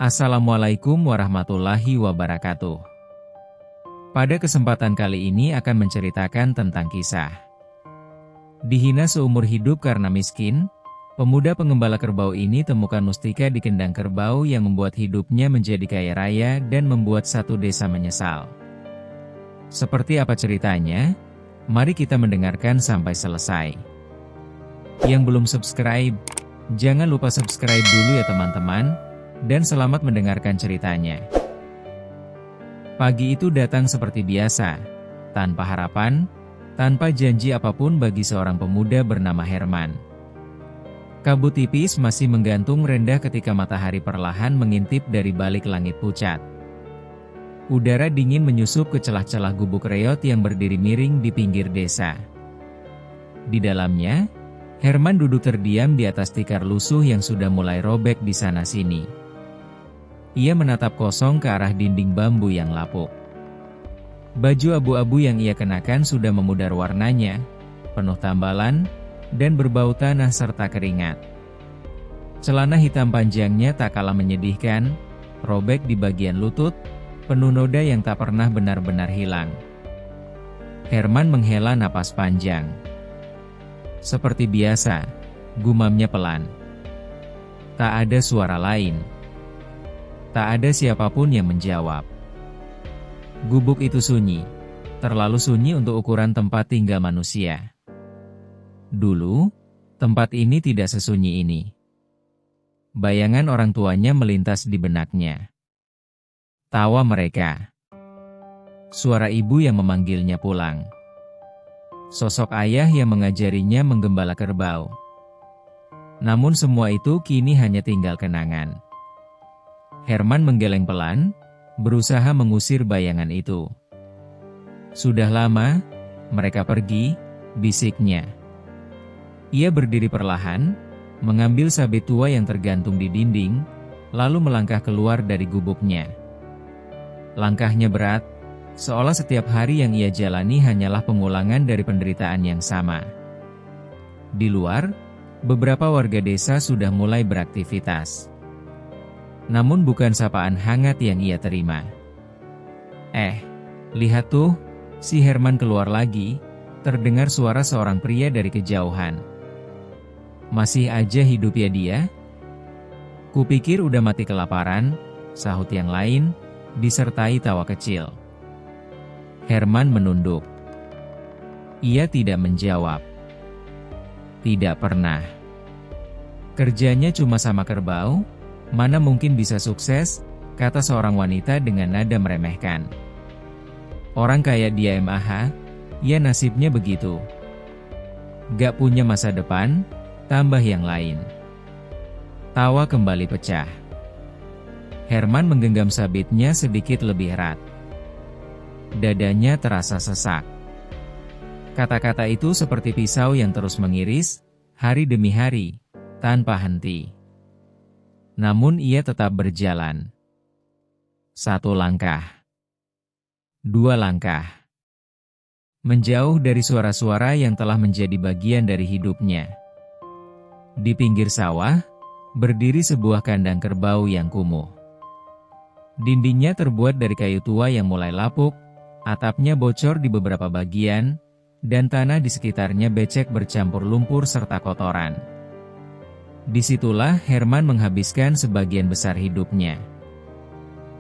Assalamualaikum warahmatullahi wabarakatuh. Pada kesempatan kali ini akan menceritakan tentang kisah dihina seumur hidup karena miskin. Pemuda pengembala kerbau ini temukan mustika di kendang kerbau yang membuat hidupnya menjadi kaya raya dan membuat satu desa menyesal. Seperti apa ceritanya? Mari kita mendengarkan sampai selesai. Yang belum subscribe, jangan lupa subscribe dulu ya teman-teman. Dan selamat mendengarkan ceritanya. Pagi itu datang seperti biasa, tanpa harapan, tanpa janji apapun bagi seorang pemuda bernama Herman. Kabut tipis masih menggantung rendah ketika matahari perlahan mengintip dari balik langit pucat. Udara dingin menyusup ke celah-celah gubuk reot yang berdiri miring di pinggir desa. Di dalamnya, Herman duduk terdiam di atas tikar lusuh yang sudah mulai robek di sana-sini. Ia menatap kosong ke arah dinding bambu yang lapuk. Baju abu-abu yang ia kenakan sudah memudar warnanya, penuh tambalan, dan berbau tanah serta keringat. Celana hitam panjangnya tak kalah menyedihkan, robek di bagian lutut, penuh noda yang tak pernah benar-benar hilang. Herman menghela napas panjang. Seperti biasa, gumamnya pelan. Tak ada suara lain. Tak ada siapapun yang menjawab. Gubuk itu sunyi, terlalu sunyi untuk ukuran tempat tinggal manusia. Dulu, tempat ini tidak sesunyi ini. Bayangan orang tuanya melintas di benaknya. Tawa mereka. Suara ibu yang memanggilnya pulang. Sosok ayah yang mengajarinya menggembala kerbau. Namun semua itu kini hanya tinggal kenangan. Herman menggeleng pelan, berusaha mengusir bayangan itu. Sudah lama, mereka pergi, bisiknya. Ia berdiri perlahan, mengambil sabit tua yang tergantung di dinding, lalu melangkah keluar dari gubuknya. Langkahnya berat, seolah setiap hari yang ia jalani hanyalah pengulangan dari penderitaan yang sama. Di luar, beberapa warga desa sudah mulai beraktivitas. Namun bukan sapaan hangat yang ia terima. Lihat tuh, si Herman keluar lagi, terdengar suara seorang pria dari kejauhan. Masih aja hidup ya dia? Kupikir udah mati kelaparan, sahut yang lain, disertai tawa kecil. Herman menunduk. Ia tidak menjawab. Tidak pernah. Kerjanya cuma sama kerbau. Mana mungkin bisa sukses, kata seorang wanita dengan nada meremehkan. Orang kayak dia mah, ya nasibnya begitu. Gak punya masa depan, tambah yang lain. Tawa kembali pecah. Herman menggenggam sabitnya sedikit lebih erat. Dadanya terasa sesak. Kata-kata itu seperti pisau yang terus mengiris, hari demi hari, tanpa henti. Namun ia tetap berjalan. 1 langkah. 2 langkah. Menjauh dari suara-suara yang telah menjadi bagian dari hidupnya. Di pinggir sawah, berdiri sebuah kandang kerbau yang kumuh. Dindingnya terbuat dari kayu tua yang mulai lapuk, atapnya bocor di beberapa bagian, dan tanah di sekitarnya becek bercampur lumpur serta kotoran. Disitulah Herman menghabiskan sebagian besar hidupnya.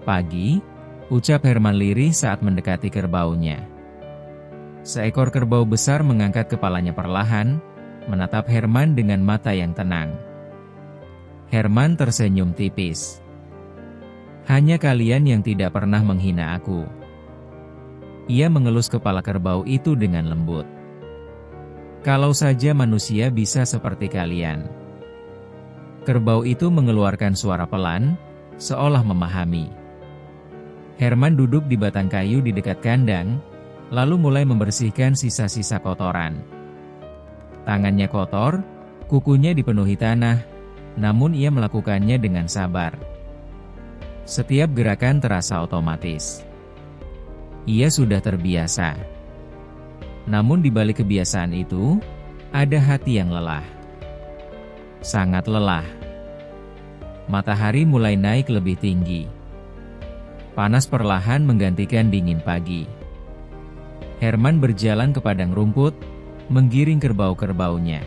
Pagi, ucap Herman lirih saat mendekati kerbaunya. Seekor kerbau besar mengangkat kepalanya perlahan, menatap Herman dengan mata yang tenang. Herman tersenyum tipis. Hanya kalian yang tidak pernah menghina aku. Ia mengelus kepala kerbau itu dengan lembut. Kalau saja manusia bisa seperti kalian. Kerbau itu mengeluarkan suara pelan, seolah memahami. Herman duduk di batang kayu di dekat kandang, lalu mulai membersihkan sisa-sisa kotoran. Tangannya kotor, kukunya dipenuhi tanah, namun ia melakukannya dengan sabar. Setiap gerakan terasa otomatis. Ia sudah terbiasa. Namun di balik kebiasaan itu, ada hati yang lelah. Sangat lelah. Matahari mulai naik lebih tinggi. Panas perlahan menggantikan dingin pagi. Herman berjalan ke padang rumput, menggiring kerbau-kerbaunya.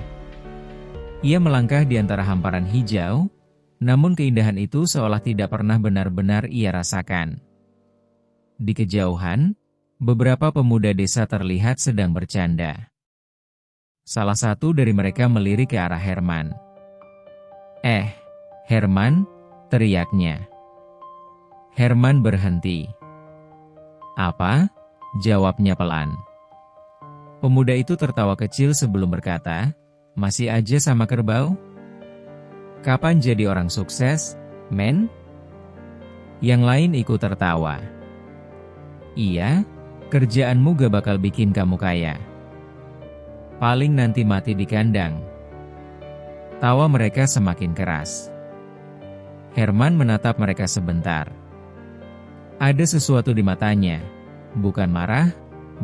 Ia melangkah di antara hamparan hijau, namun keindahan itu seolah tidak pernah benar-benar ia rasakan. Di kejauhan, beberapa pemuda desa terlihat sedang bercanda. Salah satu dari mereka melirik ke arah Herman. Herman!" teriaknya. Herman berhenti. "Apa?" jawabnya pelan. Pemuda itu tertawa kecil sebelum berkata, "Masih aja sama kerbau? Kapan jadi orang sukses, men?" Yang lain ikut tertawa. "Iya, kerjaanmu gak bakal bikin kamu kaya. Paling nanti mati di kandang." Tawa mereka semakin keras. Herman menatap mereka sebentar. Ada sesuatu di matanya, bukan marah,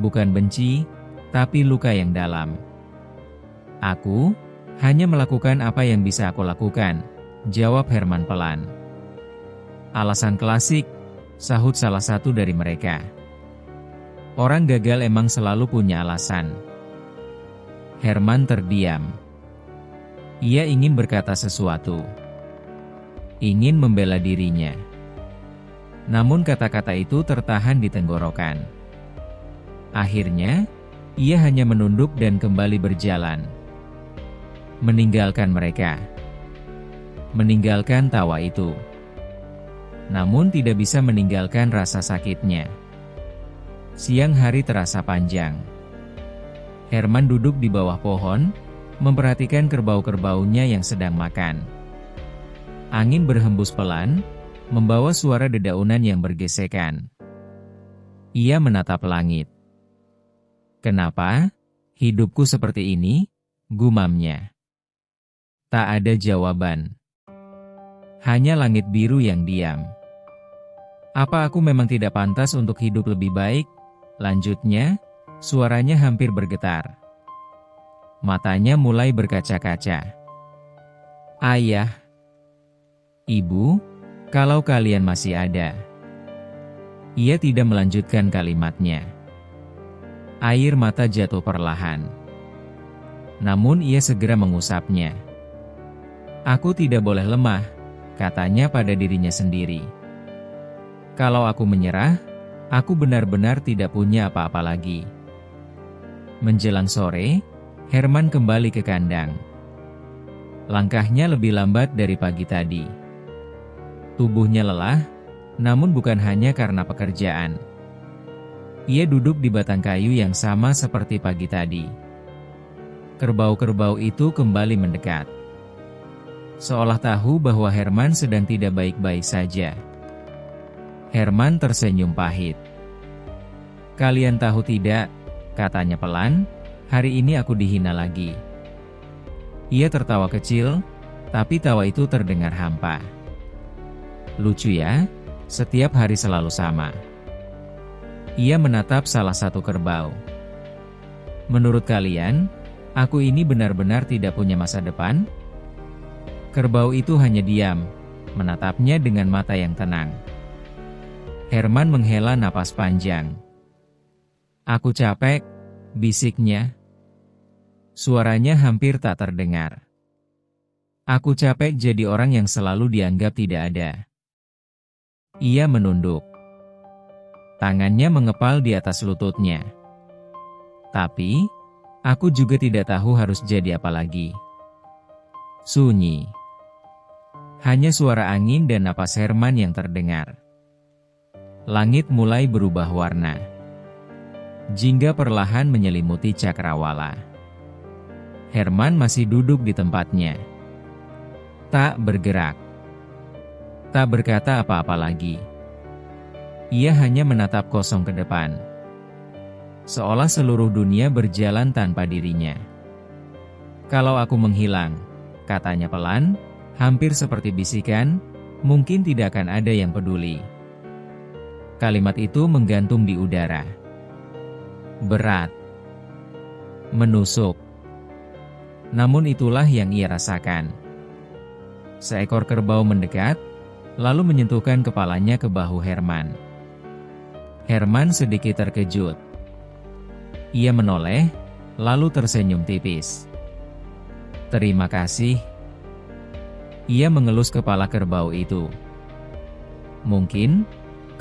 bukan benci, tapi luka yang dalam. "Aku hanya melakukan apa yang bisa aku lakukan," jawab Herman pelan. "Alasan klasik," sahut salah satu dari mereka. "Orang gagal emang selalu punya alasan." Herman terdiam. Ia ingin berkata sesuatu. Ingin membela dirinya. Namun kata-kata itu tertahan di tenggorokan. Akhirnya, ia hanya menunduk dan kembali berjalan. Meninggalkan mereka. Meninggalkan tawa itu. Namun tidak bisa meninggalkan rasa sakitnya. Siang hari terasa panjang. Herman duduk di bawah pohon, memperhatikan kerbau-kerbaunya yang sedang makan. Angin berhembus pelan, membawa suara dedaunan yang bergesekan. Ia menatap langit. "Kenapa hidupku seperti ini?" gumamnya. Tak ada jawaban. Hanya langit biru yang diam. "Apa aku memang tidak pantas untuk hidup lebih baik?" lanjutnya, suaranya hampir bergetar. Matanya mulai berkaca-kaca. "Ayah, Ibu, kalau kalian masih ada." Ia tidak melanjutkan kalimatnya. Air mata jatuh perlahan. Namun ia segera mengusapnya. "Aku tidak boleh lemah," katanya pada dirinya sendiri. "Kalau aku menyerah, aku benar-benar tidak punya apa-apa lagi." Menjelang sore, Herman kembali ke kandang. Langkahnya lebih lambat dari pagi tadi. Tubuhnya lelah, namun bukan hanya karena pekerjaan. Ia duduk di batang kayu yang sama seperti pagi tadi. Kerbau-kerbau itu kembali mendekat. Seolah tahu bahwa Herman sedang tidak baik-baik saja. Herman tersenyum pahit. "Kalian tahu tidak," katanya pelan, "hari ini aku dihina lagi." Ia tertawa kecil, tapi tawa itu terdengar hampa. "Lucu ya, setiap hari selalu sama." Ia menatap salah satu kerbau. "Menurut kalian, aku ini benar-benar tidak punya masa depan?" Kerbau itu hanya diam, menatapnya dengan mata yang tenang. Herman menghela napas panjang. "Aku capek," bisiknya. Suaranya hampir tak terdengar. "Aku capek jadi orang yang selalu dianggap tidak ada." Ia menunduk. Tangannya mengepal di atas lututnya. "Tapi, aku juga tidak tahu harus jadi apa lagi." Sunyi. Hanya suara angin dan napas Herman yang terdengar. Langit mulai berubah warna. Jingga perlahan menyelimuti cakrawala. Herman masih duduk di tempatnya. Tak bergerak. Tak berkata apa-apa lagi. Ia hanya menatap kosong ke depan. Seolah seluruh dunia berjalan tanpa dirinya. "Kalau aku menghilang," katanya pelan, hampir seperti bisikan, "mungkin tidak akan ada yang peduli." Kalimat itu menggantung di udara. Berat. Menusuk. Namun itulah yang ia rasakan. Seekor kerbau mendekat, lalu menyentuhkan kepalanya ke bahu Herman. Herman sedikit terkejut. Ia menoleh, lalu tersenyum tipis. "Terima kasih." Ia mengelus kepala kerbau itu. "Mungkin,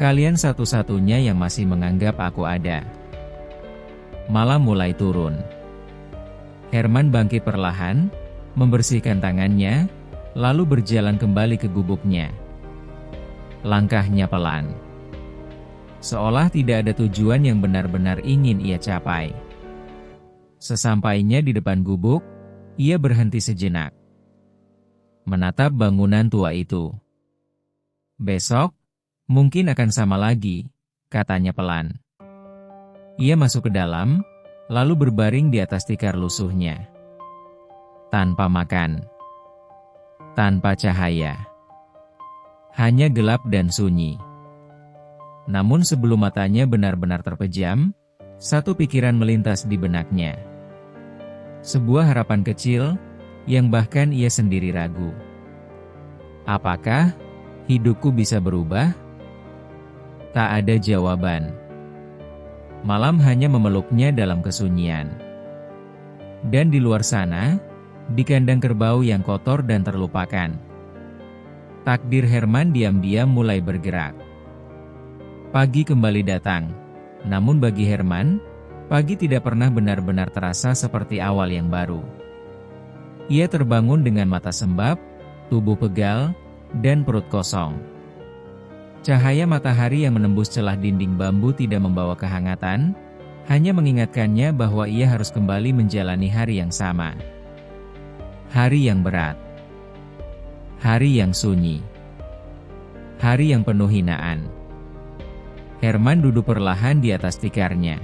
kalian satu-satunya yang masih menganggap aku ada." Malam mulai turun. Herman bangkit perlahan, membersihkan tangannya, lalu berjalan kembali ke gubuknya. Langkahnya pelan. Seolah tidak ada tujuan yang benar-benar ingin ia capai. Sesampainya di depan gubuk, ia berhenti sejenak. Menatap bangunan tua itu. "Besok, mungkin akan sama lagi," katanya pelan. Ia masuk ke dalam, lalu berbaring di atas tikar lusuhnya. Tanpa makan. Tanpa cahaya. Hanya gelap dan sunyi. Namun sebelum matanya benar-benar terpejam, satu pikiran melintas di benaknya. Sebuah harapan kecil, yang bahkan ia sendiri ragu. Apakah hidupku bisa berubah? Tak ada jawaban. Malam hanya memeluknya dalam kesunyian. Dan di luar sana, di kandang kerbau yang kotor dan terlupakan, takdir Herman diam-diam mulai bergerak. Pagi kembali datang, namun bagi Herman, pagi tidak pernah benar-benar terasa seperti awal yang baru. Ia terbangun dengan mata sembab, tubuh pegal, dan perut kosong. Cahaya matahari yang menembus celah dinding bambu tidak membawa kehangatan, hanya mengingatkannya bahwa ia harus kembali menjalani hari yang sama. Hari yang berat. Hari yang sunyi. Hari yang penuh hinaan. Herman duduk perlahan di atas tikarnya.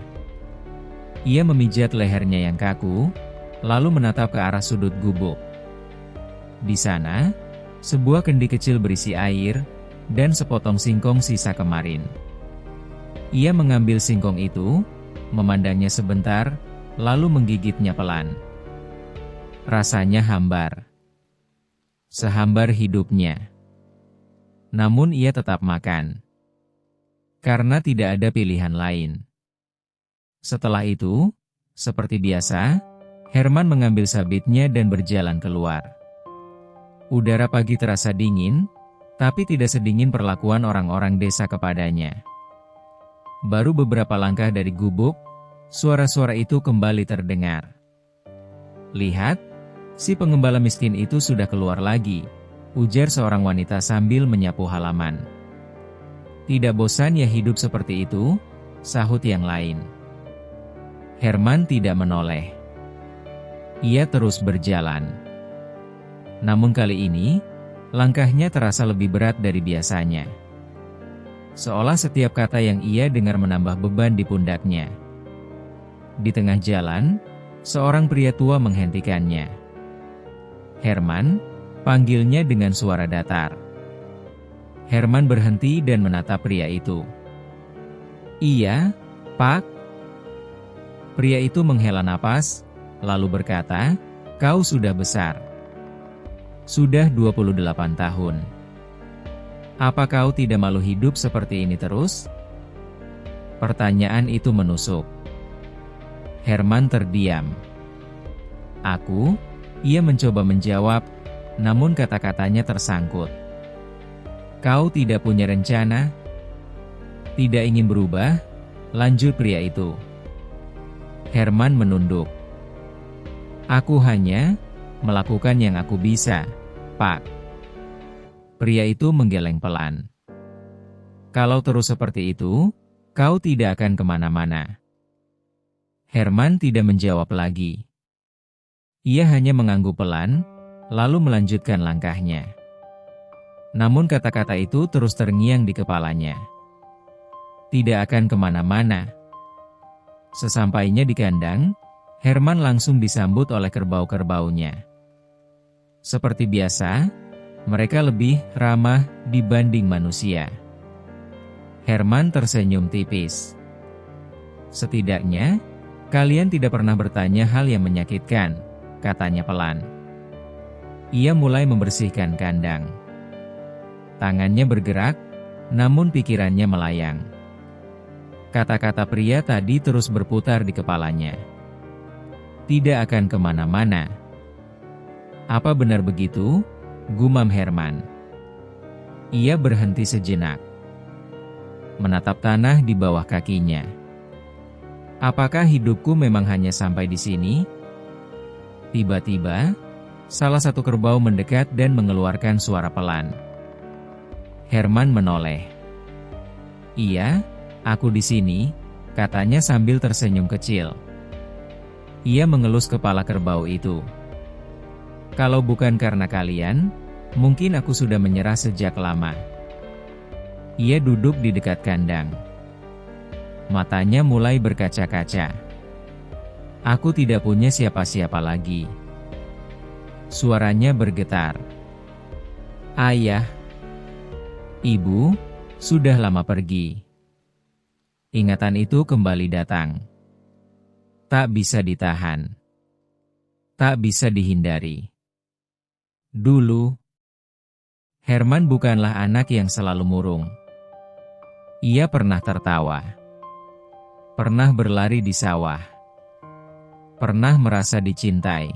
Ia memijat lehernya yang kaku, lalu menatap ke arah sudut gubuk. Di sana, sebuah kendi kecil berisi air, dan sepotong singkong sisa kemarin. Ia mengambil singkong itu, memandangnya sebentar, lalu menggigitnya pelan. Rasanya hambar. Sehambar hidupnya. Namun ia tetap makan. Karena tidak ada pilihan lain. Setelah itu, seperti biasa, Herman mengambil sabitnya dan berjalan keluar. Udara pagi terasa dingin, tapi tidak sedingin perlakuan orang-orang desa kepadanya. Baru beberapa langkah dari gubuk, suara-suara itu kembali terdengar. "Lihat, si pengembala miskin itu sudah keluar lagi," ujar seorang wanita sambil menyapu halaman. "Tidak bosan ya hidup seperti itu?" sahut yang lain. Herman tidak menoleh. Ia terus berjalan. Namun kali ini, langkahnya terasa lebih berat dari biasanya. Seolah setiap kata yang ia dengar menambah beban di pundaknya. Di tengah jalan, seorang pria tua menghentikannya. "Herman," panggilnya dengan suara datar. Herman berhenti dan menatap pria itu. "Iya, Pak." Pria itu menghela napas, lalu berkata, "Kau sudah besar. Sudah 28 tahun. Apa kau tidak malu hidup seperti ini terus?" Pertanyaan itu menusuk. Herman terdiam. "Aku?" Ia mencoba menjawab, namun kata-katanya tersangkut. "Kau tidak punya rencana? Tidak ingin berubah?" lanjut pria itu. Herman menunduk. "Aku hanya melakukan yang aku bisa, Pak." Pria itu menggeleng pelan. "Kalau terus seperti itu, kau tidak akan kemana-mana." Herman tidak menjawab lagi. Ia hanya mengangguk pelan, lalu melanjutkan langkahnya. Namun kata-kata itu terus terngiang di kepalanya. Tidak akan kemana-mana. Sesampainya di kandang, Herman langsung disambut oleh kerbau-kerbaunya. Seperti biasa, mereka lebih ramah dibanding manusia. Herman tersenyum tipis. "Setidaknya, kalian tidak pernah bertanya hal yang menyakitkan," katanya pelan. Ia mulai membersihkan kandang. Tangannya bergerak, namun pikirannya melayang. Kata-kata pria tadi terus berputar di kepalanya. Tidak akan kemana-mana. Apa benar begitu? Gumam Herman. Ia berhenti sejenak. Menatap tanah di bawah kakinya. Apakah hidupku memang hanya sampai di sini? Tiba-tiba, salah satu kerbau mendekat dan mengeluarkan suara pelan. Herman menoleh. Iya, aku di sini, katanya sambil tersenyum kecil. Ia mengelus kepala kerbau itu. Kalau bukan karena kalian, mungkin aku sudah menyerah sejak lama. Ia duduk di dekat kandang. Matanya mulai berkaca-kaca. Aku tidak punya siapa-siapa lagi. Suaranya bergetar. Ayah, ibu, sudah lama pergi. Ingatan itu kembali datang. Tak bisa ditahan. Tak bisa dihindari. Dulu, Herman bukanlah anak yang selalu murung. Ia pernah tertawa. Pernah berlari di sawah. Pernah merasa dicintai.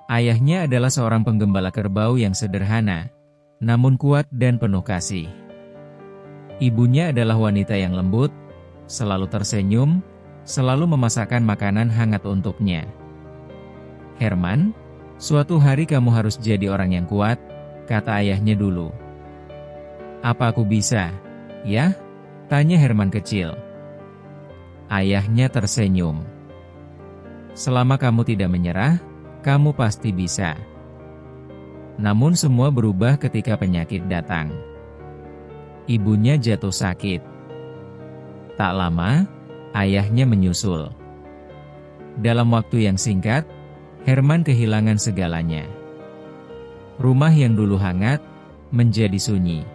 Ayahnya adalah seorang penggembala kerbau yang sederhana, namun kuat dan penuh kasih. Ibunya adalah wanita yang lembut, selalu tersenyum, selalu memasakkan makanan hangat untuknya. Herman, suatu hari kamu harus jadi orang yang kuat, kata ayahnya dulu. Apa aku bisa? Ya? Tanya Herman kecil. Ayahnya tersenyum. Selama kamu tidak menyerah, kamu pasti bisa. Namun semua berubah ketika penyakit datang. Ibunya jatuh sakit. Tak lama, ayahnya menyusul. Dalam waktu yang singkat, Herman kehilangan segalanya. Rumah yang dulu hangat, menjadi sunyi.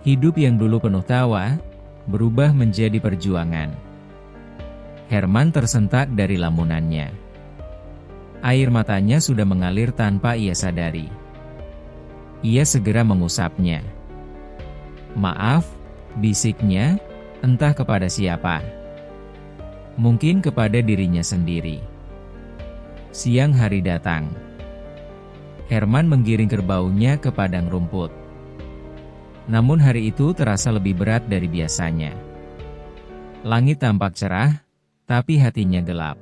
Hidup yang dulu penuh tawa, berubah menjadi perjuangan. Herman tersentak dari lamunannya. Air matanya sudah mengalir tanpa ia sadari. Ia segera mengusapnya. Maaf, bisiknya, entah kepada siapa. Mungkin kepada dirinya sendiri. Siang hari datang. Herman menggiring kerbaunya ke padang rumput. Namun hari itu terasa lebih berat dari biasanya. Langit tampak cerah, tapi hatinya gelap.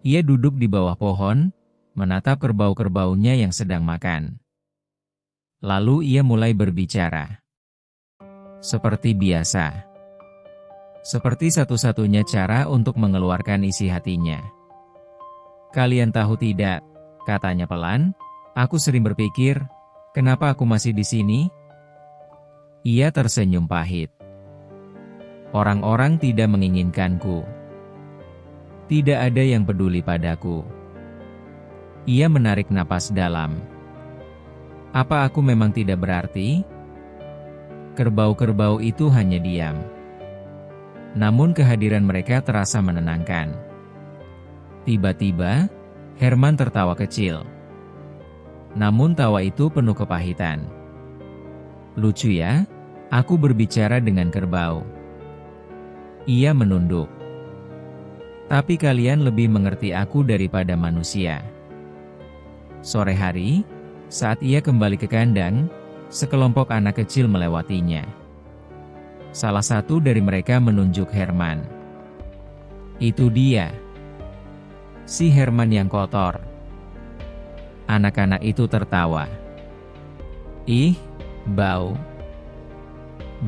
Ia duduk di bawah pohon, menatap kerbau-kerbaunya yang sedang makan. Lalu ia mulai berbicara. Seperti biasa. Seperti satu-satunya cara untuk mengeluarkan isi hatinya. Kalian tahu tidak, katanya pelan, aku sering berpikir, kenapa aku masih di sini? Ia tersenyum pahit. Orang-orang tidak menginginkanku. Tidak ada yang peduli padaku. Ia menarik napas dalam. Apa aku memang tidak berarti? Kerbau-kerbau itu hanya diam. Namun kehadiran mereka terasa menenangkan. Tiba-tiba, Herman tertawa kecil. Namun tawa itu penuh kepahitan. Lucu ya, aku berbicara dengan kerbau. Ia menunduk. Tapi kalian lebih mengerti aku daripada manusia. Sore hari, saat ia kembali ke kandang, sekelompok anak kecil melewatinya. Salah satu dari mereka menunjuk Herman. Itu dia. Si Herman yang kotor. Anak-anak itu tertawa. Ih, bau.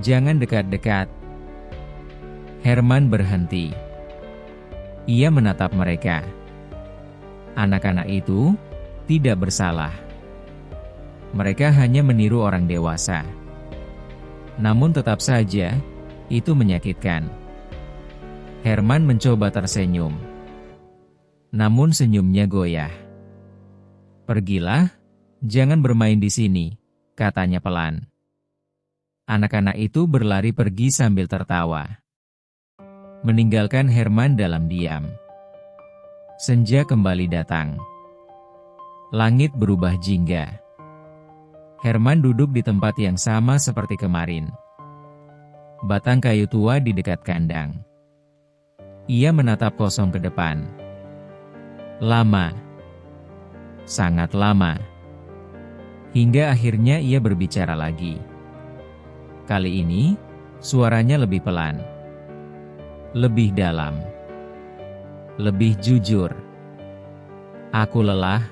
Jangan dekat-dekat. Herman berhenti. Ia menatap mereka. Anak-anak itu tidak bersalah. Mereka hanya meniru orang dewasa. Namun tetap saja, itu menyakitkan. Herman mencoba tersenyum. Namun senyumnya goyah. Pergilah, jangan bermain di sini, katanya pelan. Anak-anak itu berlari pergi sambil tertawa. Meninggalkan Herman dalam diam. Senja kembali datang. Langit berubah jingga. Herman duduk di tempat yang sama seperti kemarin. Batang kayu tua di dekat kandang. Ia menatap kosong ke depan. Lama. Sangat lama. Hingga akhirnya ia berbicara lagi. Kali ini, suaranya lebih pelan. Lebih dalam. Lebih jujur. Aku lelah.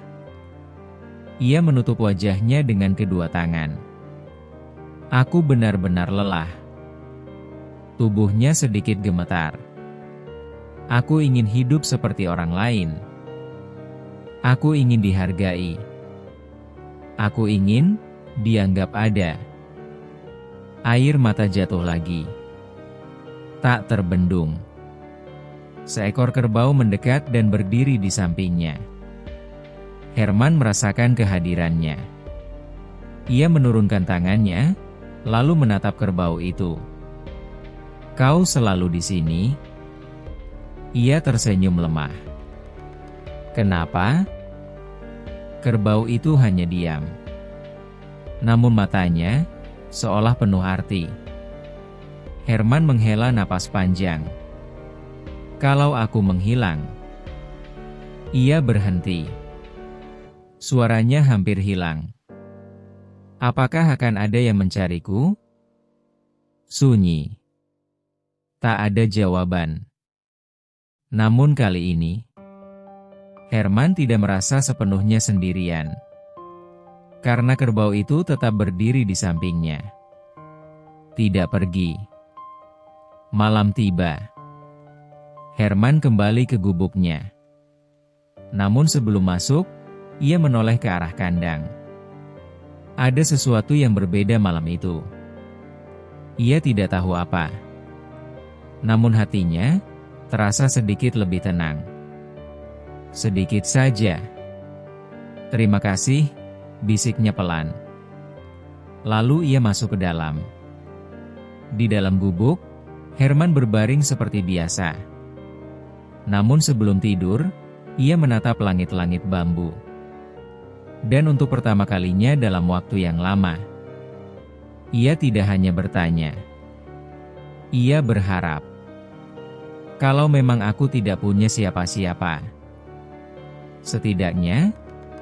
Ia menutup wajahnya dengan kedua tangan. Aku benar-benar lelah. Tubuhnya sedikit gemetar. Aku ingin hidup seperti orang lain. Aku ingin dihargai. Aku ingin dianggap ada. Air mata jatuh lagi. Tak terbendung. Seekor kerbau mendekat dan berdiri di sampingnya. Herman merasakan kehadirannya. Ia menurunkan tangannya, lalu menatap kerbau itu. Kau selalu di sini? Ia tersenyum lemah. Kenapa? Kerbau itu hanya diam. Namun matanya, seolah penuh arti. Herman menghela napas panjang. Kalau aku menghilang. Ia berhenti. Suaranya hampir hilang. Apakah akan ada yang mencariku? Sunyi. Tak ada jawaban. Namun kali ini, Herman tidak merasa sepenuhnya sendirian. Karena kerbau itu tetap berdiri di sampingnya. Tidak pergi. Malam tiba. Herman kembali ke gubuknya. Namun sebelum masuk, ia menoleh ke arah kandang. Ada sesuatu yang berbeda malam itu. Ia tidak tahu apa. Namun hatinya terasa sedikit lebih tenang. Sedikit saja. Terima kasih, bisiknya pelan. Lalu ia masuk ke dalam. Di dalam gubuk, Herman berbaring seperti biasa. Namun sebelum tidur, ia menatap langit-langit bambu. Dan untuk pertama kalinya dalam waktu yang lama, ia tidak hanya bertanya. Ia berharap. Kalau memang aku tidak punya siapa-siapa, setidaknya,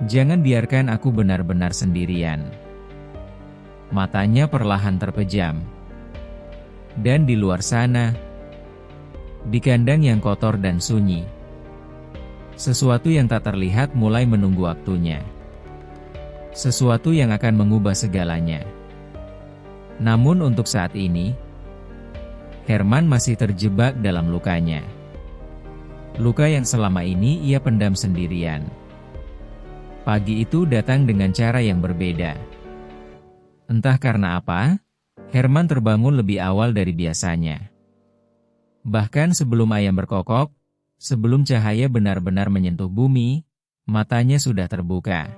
jangan biarkan aku benar-benar sendirian. Matanya perlahan terpejam. Dan di luar sana, di kandang yang kotor dan sunyi, sesuatu yang tak terlihat mulai menunggu waktunya. Sesuatu yang akan mengubah segalanya. Namun untuk saat ini, Herman masih terjebak dalam lukanya. Luka yang selama ini ia pendam sendirian. Pagi itu datang dengan cara yang berbeda. Entah karena apa, Herman terbangun lebih awal dari biasanya. Bahkan sebelum ayam berkokok, sebelum cahaya benar-benar menyentuh bumi, matanya sudah terbuka.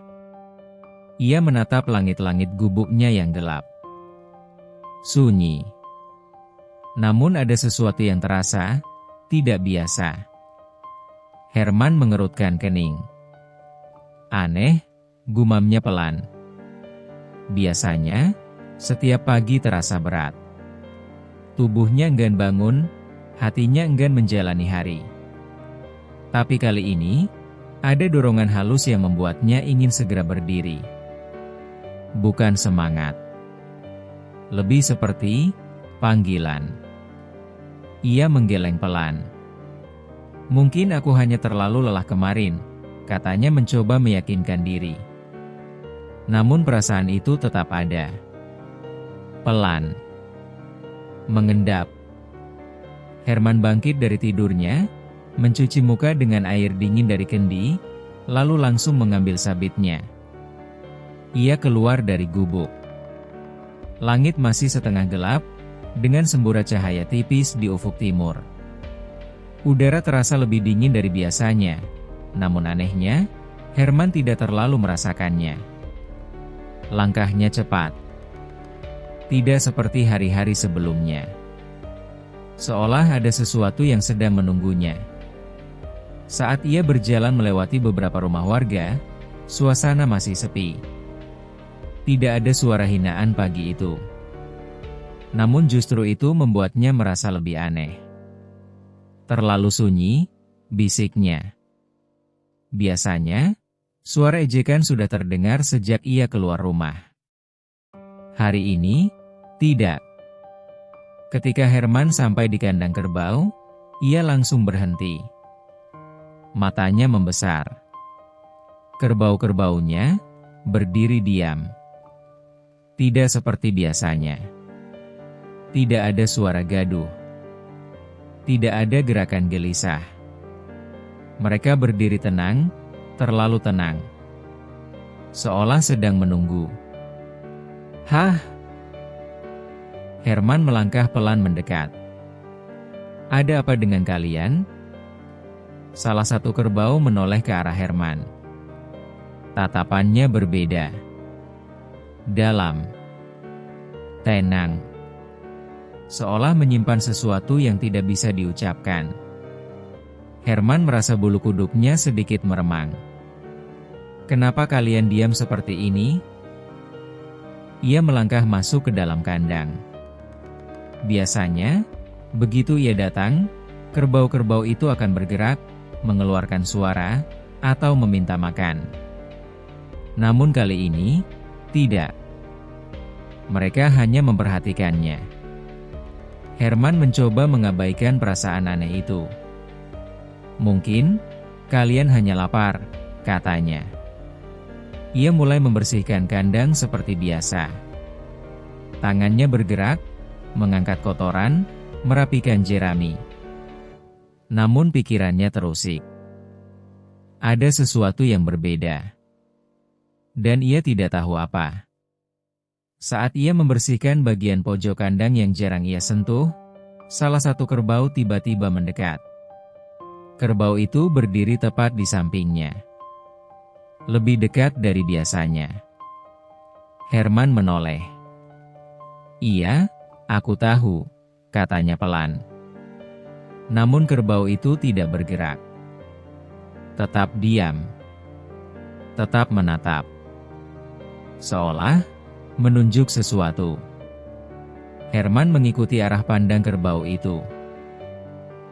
Ia menatap langit-langit gubuknya yang gelap. Sunyi. Namun ada sesuatu yang terasa tidak biasa. Herman mengerutkan kening. Aneh, gumamnya pelan. Biasanya, setiap pagi terasa berat. Tubuhnya enggan bangun, hatinya enggan menjalani hari. Tapi kali ini, ada dorongan halus yang membuatnya ingin segera berdiri. Bukan semangat. Lebih seperti panggilan. Ia menggeleng pelan. Mungkin aku hanya terlalu lelah kemarin, katanya mencoba meyakinkan diri. Namun perasaan itu tetap ada. Pelan. Mengendap. Herman bangkit dari tidurnya, mencuci muka dengan air dingin dari kendi, lalu langsung mengambil sabitnya. Ia keluar dari gubuk. Langit masih setengah gelap, dengan semburat cahaya tipis di ufuk timur. Udara terasa lebih dingin dari biasanya, namun anehnya, Herman tidak terlalu merasakannya. Langkahnya cepat. Tidak seperti hari-hari sebelumnya. Seolah ada sesuatu yang sedang menunggunya. Saat ia berjalan melewati beberapa rumah warga, Suasana masih sepi. Tidak ada suara hinaan pagi itu. Namun justru itu membuatnya merasa lebih aneh. Terlalu sunyi, bisiknya. Biasanya, suara ejekan sudah terdengar sejak ia keluar rumah. Hari ini, tidak. Ketika Herman sampai di kandang kerbau, ia langsung berhenti. Matanya membesar. Kerbau-kerbaunya berdiri diam. Tidak seperti biasanya. Tidak ada suara gaduh. Tidak ada gerakan gelisah. Mereka berdiri tenang, terlalu tenang. Seolah sedang menunggu. Hah? Herman melangkah pelan mendekat. Ada apa dengan kalian? Salah satu kerbau menoleh ke arah Herman. Tatapannya berbeda. Dalam. Tenang. Seolah menyimpan sesuatu yang tidak bisa diucapkan. Herman merasa bulu kuduknya sedikit meremang. Kenapa kalian diam seperti ini? Ia melangkah masuk ke dalam kandang. Biasanya, begitu ia datang, kerbau-kerbau itu akan bergerak, mengeluarkan suara, atau meminta makan. Namun kali ini, tidak. Mereka hanya memperhatikannya. Herman mencoba mengabaikan perasaan aneh itu. Mungkin, kalian hanya lapar, katanya. Ia mulai membersihkan kandang seperti biasa. Tangannya bergerak, mengangkat kotoran, merapikan jerami. Namun pikirannya terusik. Ada sesuatu yang berbeda. Dan ia tidak tahu apa. Saat ia membersihkan bagian pojok kandang yang jarang ia sentuh, salah satu kerbau tiba-tiba mendekat. Kerbau itu berdiri tepat di sampingnya. Lebih dekat dari biasanya. Herman menoleh. Iya, aku tahu, katanya pelan. Namun kerbau itu tidak bergerak. Tetap diam. Tetap menatap. Seolah menunjuk sesuatu. Herman mengikuti arah pandang kerbau itu.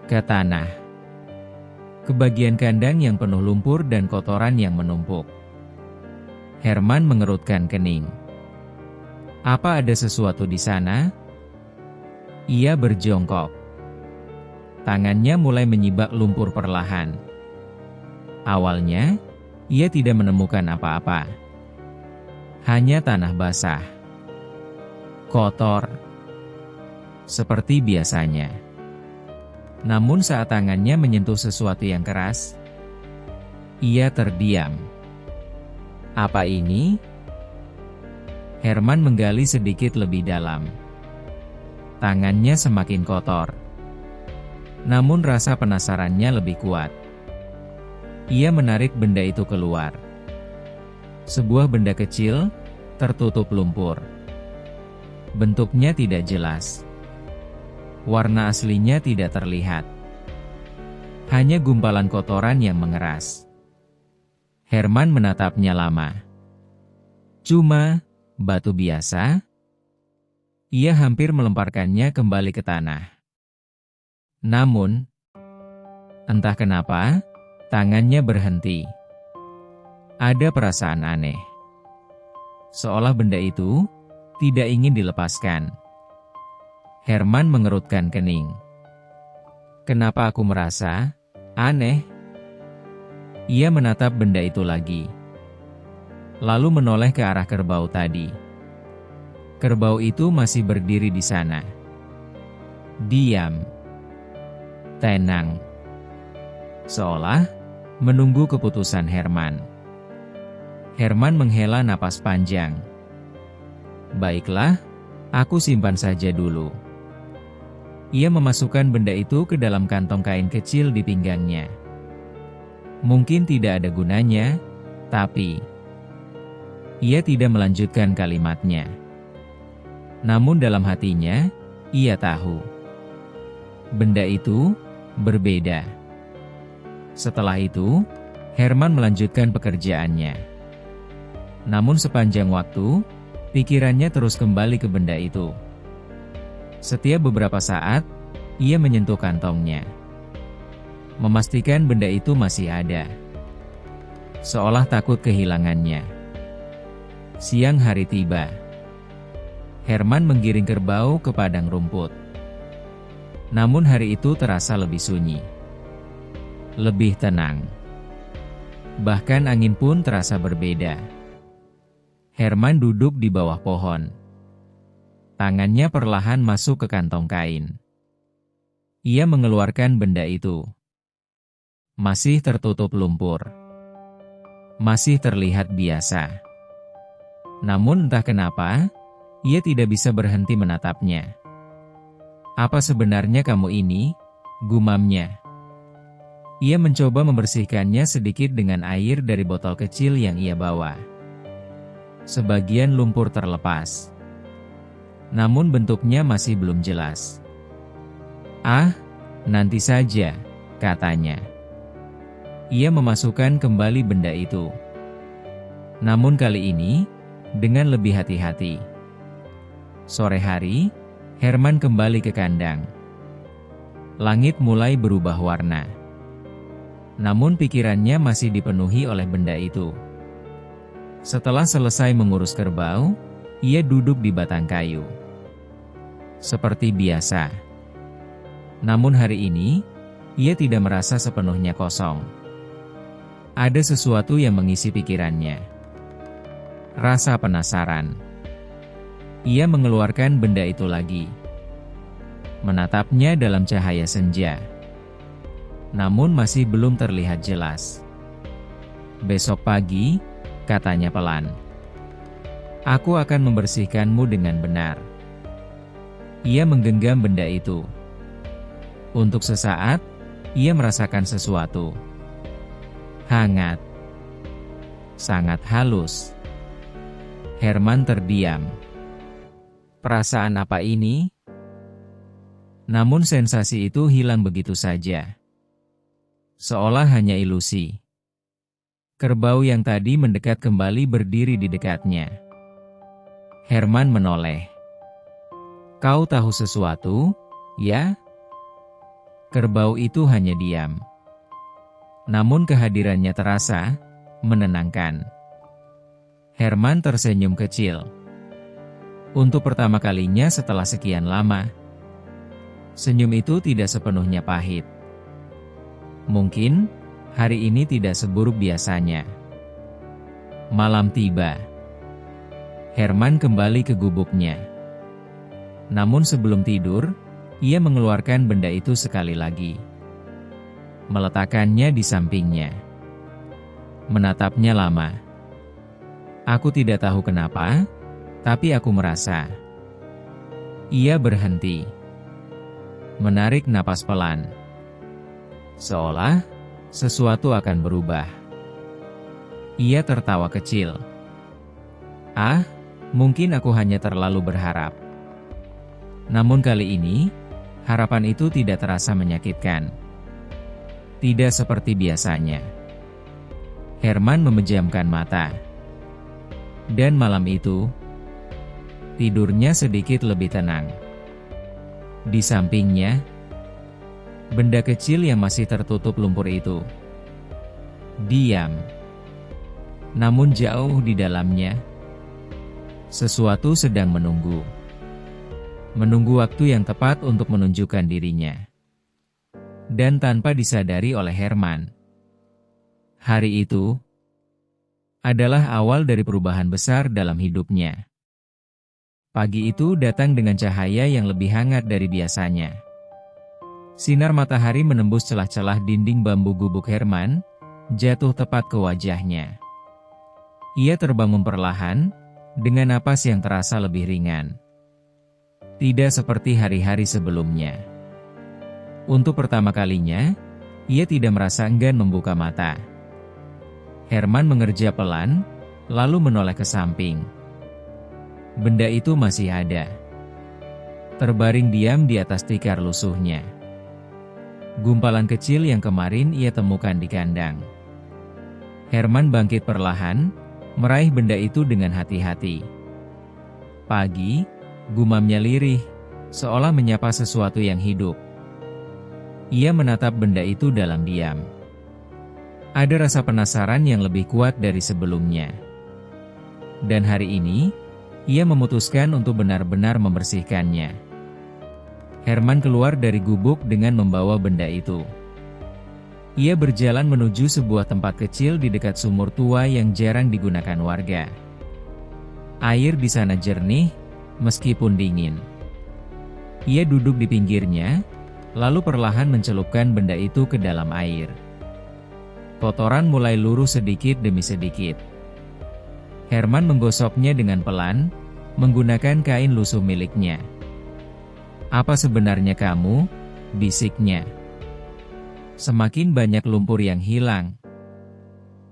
Ke tanah. Ke bagian kandang yang penuh lumpur dan kotoran yang menumpuk. Herman mengerutkan kening. Apa ada sesuatu di sana? Ia berjongkok. Tangannya mulai menyibak lumpur perlahan. Awalnya, ia tidak menemukan apa-apa. Hanya tanah basah. Kotor. Seperti biasanya. Namun saat tangannya menyentuh sesuatu yang keras, ia terdiam. Apa ini? Herman menggali sedikit lebih dalam. Tangannya semakin kotor. Namun rasa penasarannya lebih kuat. Ia menarik benda itu keluar. Sebuah benda kecil, tertutup lumpur. Bentuknya tidak jelas. Warna aslinya tidak terlihat. Hanya gumpalan kotoran yang mengeras. Herman menatapnya lama. Cuma batu biasa? Ia hampir melemparkannya kembali ke tanah. Namun, entah kenapa, tangannya berhenti. Ada perasaan aneh. Seolah benda itu tidak ingin dilepaskan. Herman mengerutkan kening. Kenapa aku merasa aneh? Ia menatap benda itu lagi. Lalu menoleh ke arah kerbau tadi. Kerbau itu masih berdiri di sana. Diam. Tenang. Seolah menunggu keputusan Herman. Herman menghela napas panjang. Baiklah, aku simpan saja dulu. Ia memasukkan benda itu ke dalam kantong kain kecil di pinggangnya. Mungkin tidak ada gunanya, tapi ia tidak melanjutkan kalimatnya. Namun dalam hatinya, ia tahu. Benda itu berbeda. Setelah itu, Herman melanjutkan pekerjaannya. Namun sepanjang waktu, pikirannya terus kembali ke benda itu. Setiap beberapa saat, ia menyentuh kantongnya, memastikan benda itu masih ada, seolah takut kehilangannya. Siang hari tiba. Herman menggiring kerbau ke padang rumput. Namun hari itu terasa lebih sunyi, lebih tenang. Bahkan angin pun terasa berbeda. Herman duduk di bawah pohon. Tangannya perlahan masuk ke kantong kain. Ia mengeluarkan benda itu. Masih tertutup lumpur. Masih terlihat biasa. Namun entah kenapa, ia tidak bisa berhenti menatapnya. "Apa sebenarnya kamu ini?" gumamnya. Ia mencoba membersihkannya sedikit dengan air dari botol kecil yang ia bawa. Sebagian lumpur terlepas. Namun bentuknya masih belum jelas. "Ah, nanti saja," katanya. Ia memasukkan kembali benda itu. Namun kali ini, dengan lebih hati-hati. Sore hari, Herman kembali ke kandang. Langit mulai berubah warna. Namun pikirannya masih dipenuhi oleh benda itu. Setelah selesai mengurus kerbau, ia duduk di batang kayu. Seperti biasa. Namun hari ini, ia tidak merasa sepenuhnya kosong. Ada sesuatu yang mengisi pikirannya. Rasa penasaran. Ia mengeluarkan benda itu lagi. Menatapnya dalam cahaya senja. Namun masih belum terlihat jelas. "Besok pagi," katanya pelan, "aku akan membersihkanmu dengan benar." Ia menggenggam benda itu. Untuk sesaat, ia merasakan sesuatu. Hangat. Sangat halus. Herman terdiam. Perasaan apa ini? Namun sensasi itu hilang begitu saja. Seolah hanya ilusi. Kerbau yang tadi mendekat kembali berdiri di dekatnya. Herman menoleh. "Kau tahu sesuatu, ya?" Kerbau itu hanya diam. Namun kehadirannya terasa menenangkan. Herman tersenyum kecil. Untuk pertama kalinya setelah sekian lama. Senyum itu tidak sepenuhnya pahit. Mungkin hari ini tidak seburuk biasanya. Malam tiba. Herman kembali ke gubuknya. Namun sebelum tidur, ia mengeluarkan benda itu sekali lagi. Meletakkannya di sampingnya. Menatapnya lama. "Aku tidak tahu kenapa, tapi aku merasa." Ia berhenti. Menarik napas pelan. Seolah sesuatu akan berubah. Ia tertawa kecil. "Ah, mungkin aku hanya terlalu berharap." Namun kali ini, harapan itu tidak terasa menyakitkan. Tidak seperti biasanya. Herman memejamkan mata. Dan malam itu, tidurnya sedikit lebih tenang. Di sampingnya, benda kecil yang masih tertutup lumpur itu. Diam. Namun jauh di dalamnya, sesuatu sedang menunggu. Menunggu waktu yang tepat untuk menunjukkan dirinya. Dan tanpa disadari oleh Herman, hari itu adalah awal dari perubahan besar dalam hidupnya. Pagi itu datang dengan cahaya yang lebih hangat dari biasanya. Sinar matahari menembus celah-celah dinding bambu gubuk Herman, jatuh tepat ke wajahnya. Ia terbangun perlahan, dengan napas yang terasa lebih ringan. Tidak seperti hari-hari sebelumnya. Untuk pertama kalinya, ia tidak merasa enggan membuka mata. Herman mengerja pelan, lalu menoleh ke samping. Benda itu masih ada. Terbaring diam di atas tikar lusuhnya. Gumpalan kecil yang kemarin ia temukan di kandang. Herman bangkit perlahan, meraih benda itu dengan hati-hati. Pagi, gumamnya lirih, seolah menyapa sesuatu yang hidup. Ia menatap benda itu dalam diam. Ada rasa penasaran yang lebih kuat dari sebelumnya. Dan hari ini, ia memutuskan untuk benar-benar membersihkannya. Herman keluar dari gubuk dengan membawa benda itu. Ia berjalan menuju sebuah tempat kecil di dekat sumur tua yang jarang digunakan warga. Air di sana jernih, meskipun dingin. Ia duduk di pinggirnya, lalu perlahan mencelupkan benda itu ke dalam air. Kotoran mulai lurus sedikit demi sedikit. Herman menggosoknya dengan pelan, menggunakan kain lusuh miliknya. "Apa sebenarnya kamu?" bisiknya. Semakin banyak lumpur yang hilang,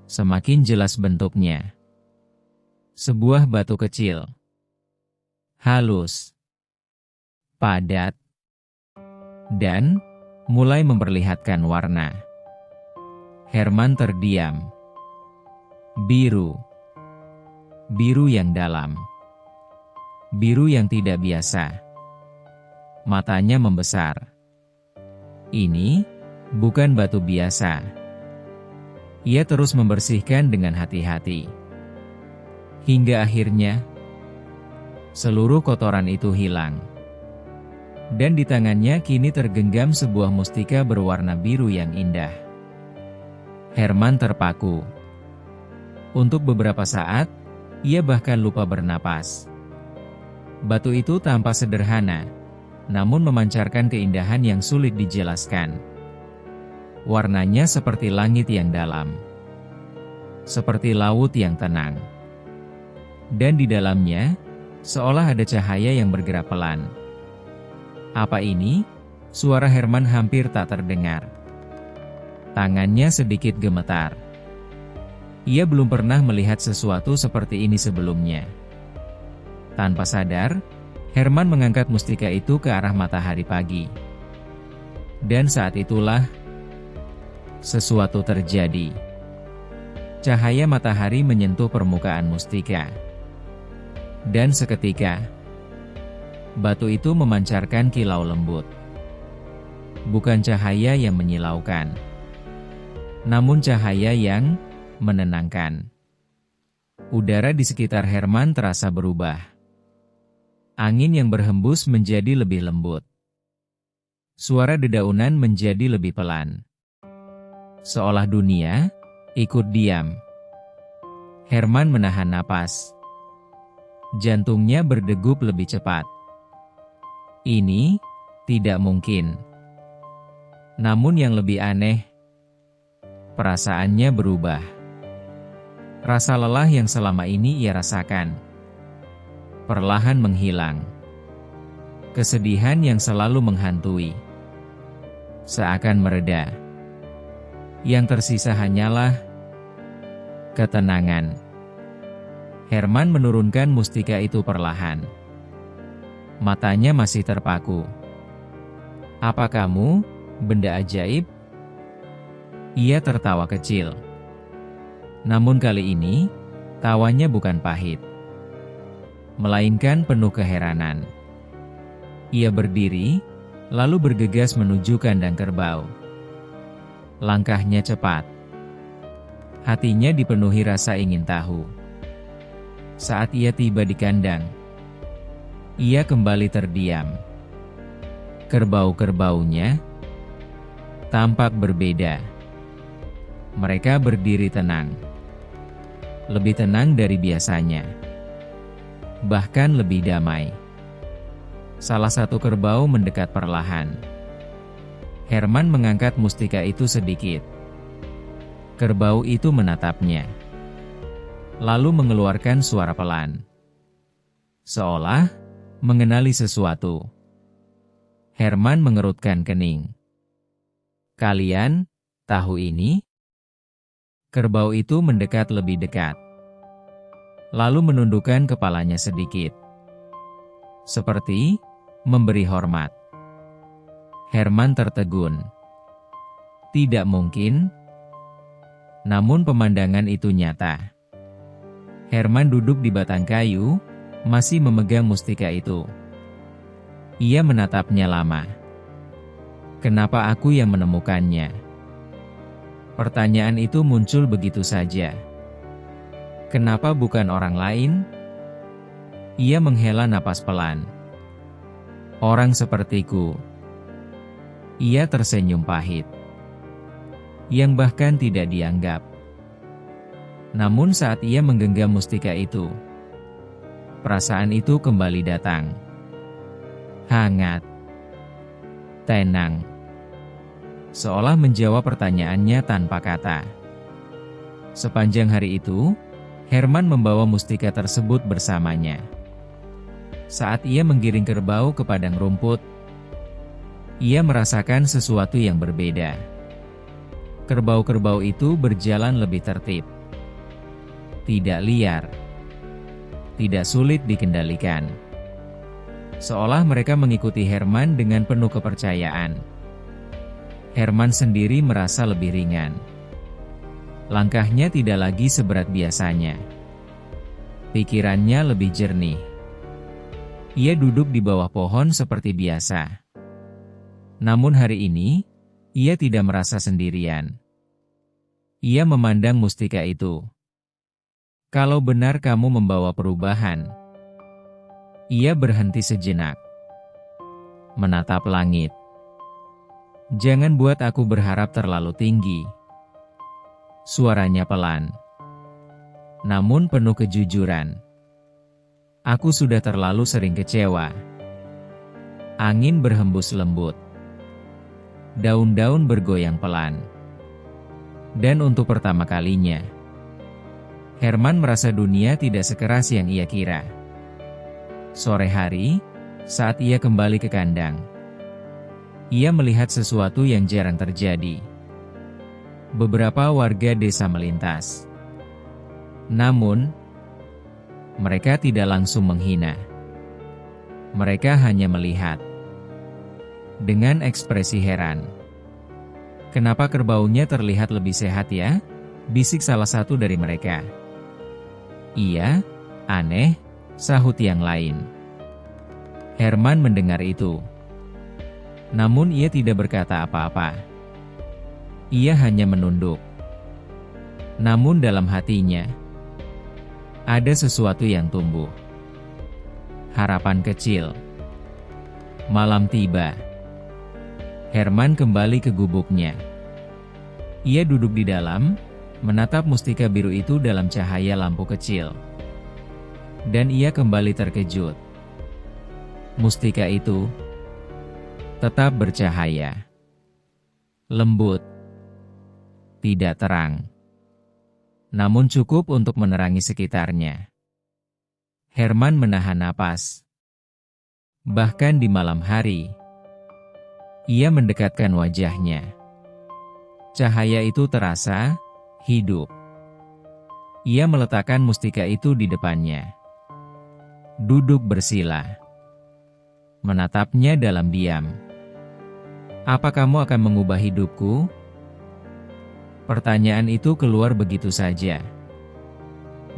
semakin jelas bentuknya. Sebuah batu kecil. Halus, padat, dan mulai memperlihatkan warna. Herman terdiam. Biru. Biru yang dalam. Biru yang tidak biasa. Matanya membesar. Ini bukan batu biasa. Ia terus membersihkan dengan hati-hati. Hingga akhirnya, seluruh kotoran itu hilang. Dan di tangannya kini tergenggam sebuah mustika berwarna biru yang indah. Herman terpaku. Untuk beberapa saat, ia bahkan lupa bernapas. Batu itu tampak sederhana, namun memancarkan keindahan yang sulit dijelaskan. Warnanya seperti langit yang dalam, seperti laut yang tenang. Dan di dalamnya, seolah ada cahaya yang bergerak pelan. "Apa ini?" Suara Herman hampir tak terdengar. Tangannya sedikit gemetar. Ia belum pernah melihat sesuatu seperti ini sebelumnya. Tanpa sadar, Herman mengangkat mustika itu ke arah matahari pagi. Dan saat itulah, sesuatu terjadi. Cahaya matahari menyentuh permukaan mustika. Dan seketika, batu itu memancarkan kilau lembut. Bukan cahaya yang menyilaukan, namun cahaya yang menenangkan. Udara di sekitar Herman terasa berubah. Angin yang berhembus menjadi lebih lembut. Suara dedaunan menjadi lebih pelan. Seolah dunia ikut diam. Herman menahan napas. Jantungnya berdegup lebih cepat. Ini tidak mungkin. Namun yang lebih aneh, perasaannya berubah. Rasa lelah yang selama ini ia rasakan perlahan menghilang. Kesedihan yang selalu menghantui seakan mereda. Yang tersisa hanyalah ketenangan. Herman menurunkan mustika itu perlahan. Matanya masih terpaku. "Apa kamu, benda ajaib?" Ia tertawa kecil. Namun kali ini, tawanya bukan pahit, melainkan penuh keheranan. Ia berdiri, lalu bergegas menuju kandang kerbau. Langkahnya cepat. Hatinya dipenuhi rasa ingin tahu. Saat ia tiba di kandang, ia kembali terdiam. Kerbau-kerbaunya tampak berbeda. Mereka berdiri tenang. Lebih tenang dari biasanya. Bahkan lebih damai. Salah satu kerbau mendekat perlahan. Herman mengangkat mustika itu sedikit. Kerbau itu menatapnya. Lalu mengeluarkan suara pelan. Seolah mengenali sesuatu. Herman mengerutkan kening. "Kalian tahu ini?" Kerbau itu mendekat lebih dekat. Lalu menundukkan kepalanya sedikit. Seperti memberi hormat. Herman tertegun. Tidak mungkin. Namun pemandangan itu nyata. Herman duduk di batang kayu, masih memegang mustika itu. Ia menatapnya lama. Kenapa aku yang menemukannya? Pertanyaan itu muncul begitu saja. Kenapa bukan orang lain? Ia menghela napas pelan. Orang sepertiku. Ia tersenyum pahit, yang bahkan tidak dianggap. Namun saat ia menggenggam mustika itu, perasaan itu kembali datang. Hangat, tenang, seolah menjawab pertanyaannya tanpa kata. Sepanjang hari itu, Herman membawa mustika tersebut bersamanya. Saat ia menggiring kerbau ke padang rumput, ia merasakan sesuatu yang berbeda. Kerbau-kerbau itu berjalan lebih tertib. Tidak liar, tidak sulit dikendalikan. Seolah mereka mengikuti Herman dengan penuh kepercayaan. Herman sendiri merasa lebih ringan. Langkahnya tidak lagi seberat biasanya. Pikirannya lebih jernih. Ia duduk di bawah pohon seperti biasa. Namun hari ini, ia tidak merasa sendirian. Ia memandang mustika itu. Kalau benar kamu membawa perubahan. Ia berhenti sejenak. Menatap langit. Jangan buat aku berharap terlalu tinggi. Suaranya pelan, namun penuh kejujuran. Aku sudah terlalu sering kecewa. Angin berhembus lembut. Daun-daun bergoyang pelan. Dan untuk pertama kalinya, Herman merasa dunia tidak sekeras yang ia kira. Sore hari, saat ia kembali ke kandang, ia melihat sesuatu yang jarang terjadi. Beberapa warga desa melintas. Namun, mereka tidak langsung menghina. Mereka hanya melihat. Dengan ekspresi heran. Kenapa kerbaunya terlihat lebih sehat ya? Bisik salah satu dari mereka. Iya, aneh, sahut yang lain. Herman mendengar itu. Namun ia tidak berkata apa-apa. Ia hanya menunduk. Namun dalam hatinya, ada sesuatu yang tumbuh. Harapan kecil. Malam tiba. Herman kembali ke gubuknya. Ia duduk di dalam, menatap mustika biru itu dalam cahaya lampu kecil. Dan ia kembali terkejut. Mustika itu tetap bercahaya. Lembut. Tidak terang. Namun cukup untuk menerangi sekitarnya. Herman menahan napas. Bahkan di malam hari, ia mendekatkan wajahnya. Cahaya itu terasa hidup. Ia meletakkan mustika itu di depannya. Duduk bersila. Menatapnya dalam diam. Apa kamu akan mengubah hidupku? Pertanyaan itu keluar begitu saja.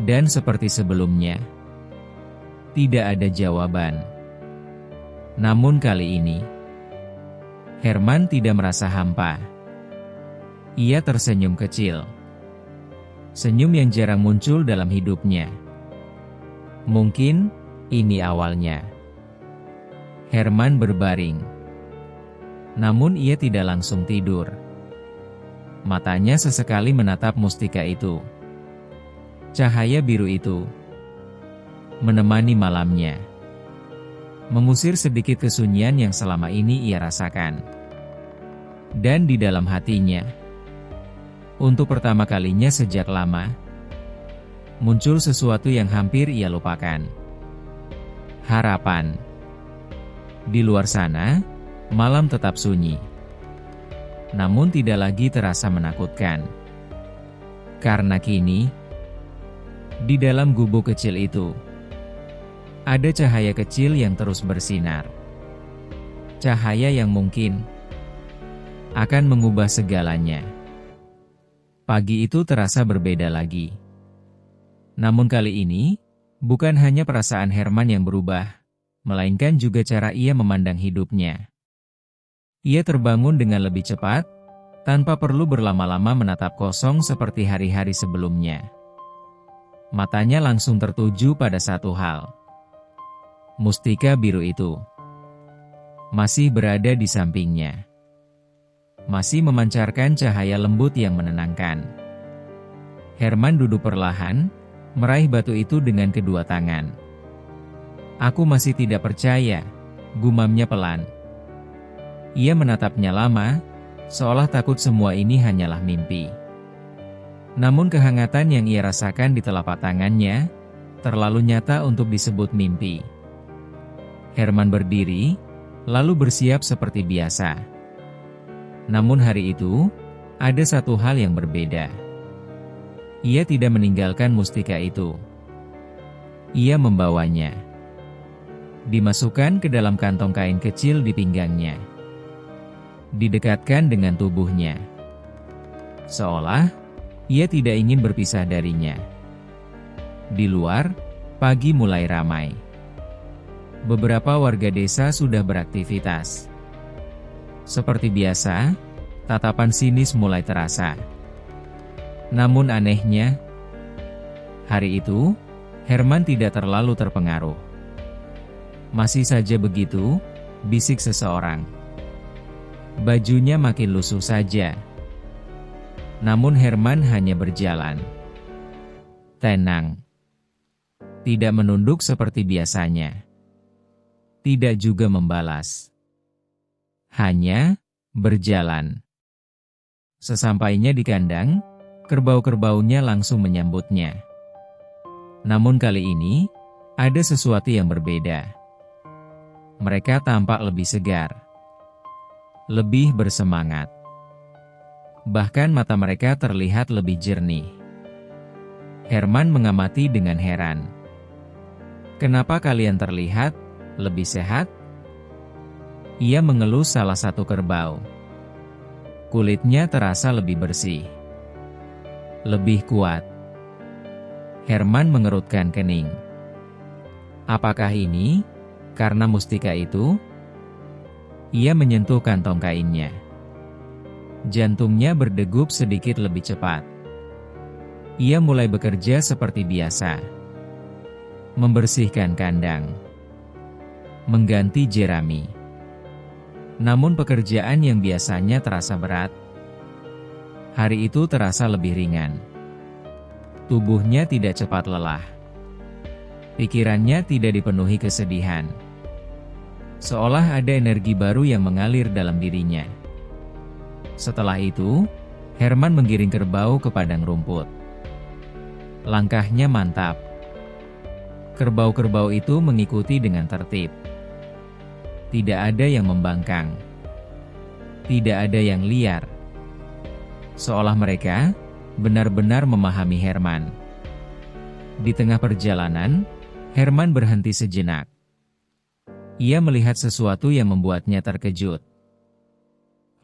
Dan seperti sebelumnya, tidak ada jawaban. Namun kali ini, Herman tidak merasa hampa. Ia tersenyum kecil. Senyum yang jarang muncul dalam hidupnya. Mungkin, ini awalnya. Herman berbaring. Namun ia tidak langsung tidur. Matanya sesekali menatap mustika itu. Cahaya biru itu menemani malamnya. Mengusir sedikit kesunyian yang selama ini ia rasakan. Dan di dalam hatinya, untuk pertama kalinya sejak lama, muncul sesuatu yang hampir ia lupakan. Harapan. Di luar sana, malam tetap sunyi. Namun tidak lagi terasa menakutkan. Karena kini, di dalam gubuk kecil itu, ada cahaya kecil yang terus bersinar. Cahaya yang mungkin akan mengubah segalanya. Pagi itu terasa berbeda lagi. Namun kali ini, bukan hanya perasaan Herman yang berubah, melainkan juga cara ia memandang hidupnya. Ia terbangun dengan lebih cepat, tanpa perlu berlama-lama menatap kosong seperti hari-hari sebelumnya. Matanya langsung tertuju pada satu hal. Mustika biru itu masih berada di sampingnya. Masih memancarkan cahaya lembut yang menenangkan. Herman duduk perlahan, meraih batu itu dengan kedua tangan. "Aku masih tidak percaya," gumamnya pelan. Ia menatapnya lama, seolah takut semua ini hanyalah mimpi. Namun kehangatan yang ia rasakan di telapak tangannya, terlalu nyata untuk disebut mimpi. Herman berdiri, lalu bersiap seperti biasa. Namun hari itu, ada satu hal yang berbeda. Ia tidak meninggalkan mustika itu. Ia membawanya. Dimasukkan ke dalam kantong kain kecil di pinggangnya. Didekatkan dengan tubuhnya. Seolah, ia tidak ingin berpisah darinya. Di luar, pagi mulai ramai. Beberapa warga desa sudah beraktivitas. Seperti biasa, tatapan sinis mulai terasa. Namun anehnya, hari itu, Herman tidak terlalu terpengaruh. "Masih saja begitu," bisik seseorang. Bajunya makin lusuh saja. Namun Herman hanya berjalan. Tenang. Tidak menunduk seperti biasanya. Tidak juga membalas. Hanya berjalan. Sesampainya di kandang, kerbau-kerbaunya langsung menyambutnya. Namun kali ini, ada sesuatu yang berbeda. Mereka tampak lebih segar. Lebih bersemangat. Bahkan mata mereka terlihat lebih jernih. Herman mengamati dengan heran. "Kenapa kalian terlihat lebih sehat?" Ia mengelus salah satu kerbau. Kulitnya terasa lebih bersih. Lebih kuat. Herman mengerutkan kening. Apakah ini karena mustika itu? Ia menyentuh kantong kainnya. Jantungnya berdegup sedikit lebih cepat. Ia mulai bekerja seperti biasa. Membersihkan kandang. Mengganti jerami. Namun pekerjaan yang biasanya terasa berat, hari itu terasa lebih ringan. Tubuhnya tidak cepat lelah. Pikirannya tidak dipenuhi kesedihan. Seolah ada energi baru yang mengalir dalam dirinya. Setelah itu, Herman menggiring kerbau ke padang rumput. Langkahnya mantap. Kerbau-kerbau itu mengikuti dengan tertib. Tidak ada yang membangkang. Tidak ada yang liar. Seolah mereka benar-benar memahami Herman. Di tengah perjalanan, Herman berhenti sejenak. Ia melihat sesuatu yang membuatnya terkejut.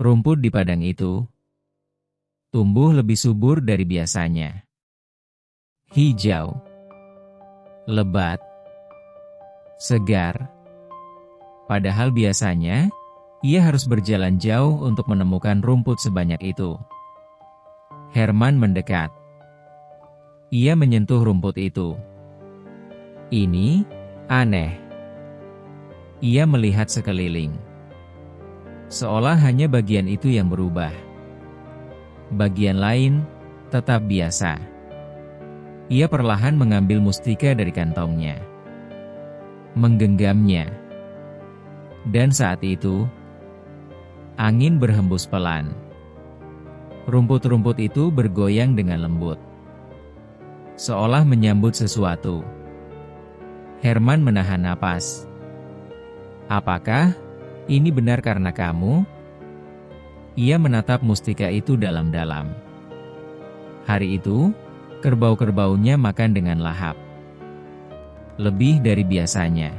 Rumput di padang itu tumbuh lebih subur dari biasanya. Hijau, lebat, segar. Padahal biasanya, ia harus berjalan jauh untuk menemukan rumput sebanyak itu. Herman mendekat. Ia menyentuh rumput itu. Ini aneh. Ia melihat sekeliling. Seolah hanya bagian itu yang berubah. Bagian lain tetap biasa. Ia perlahan mengambil mustika dari kantongnya. Menggenggamnya. Dan saat itu, angin berhembus pelan. Rumput-rumput itu bergoyang dengan lembut. Seolah menyambut sesuatu. Herman menahan napas. Apakah ini benar karena kamu? Ia menatap mustika itu dalam-dalam. Hari itu, kerbau-kerbaunya makan dengan lahap. Lebih dari biasanya.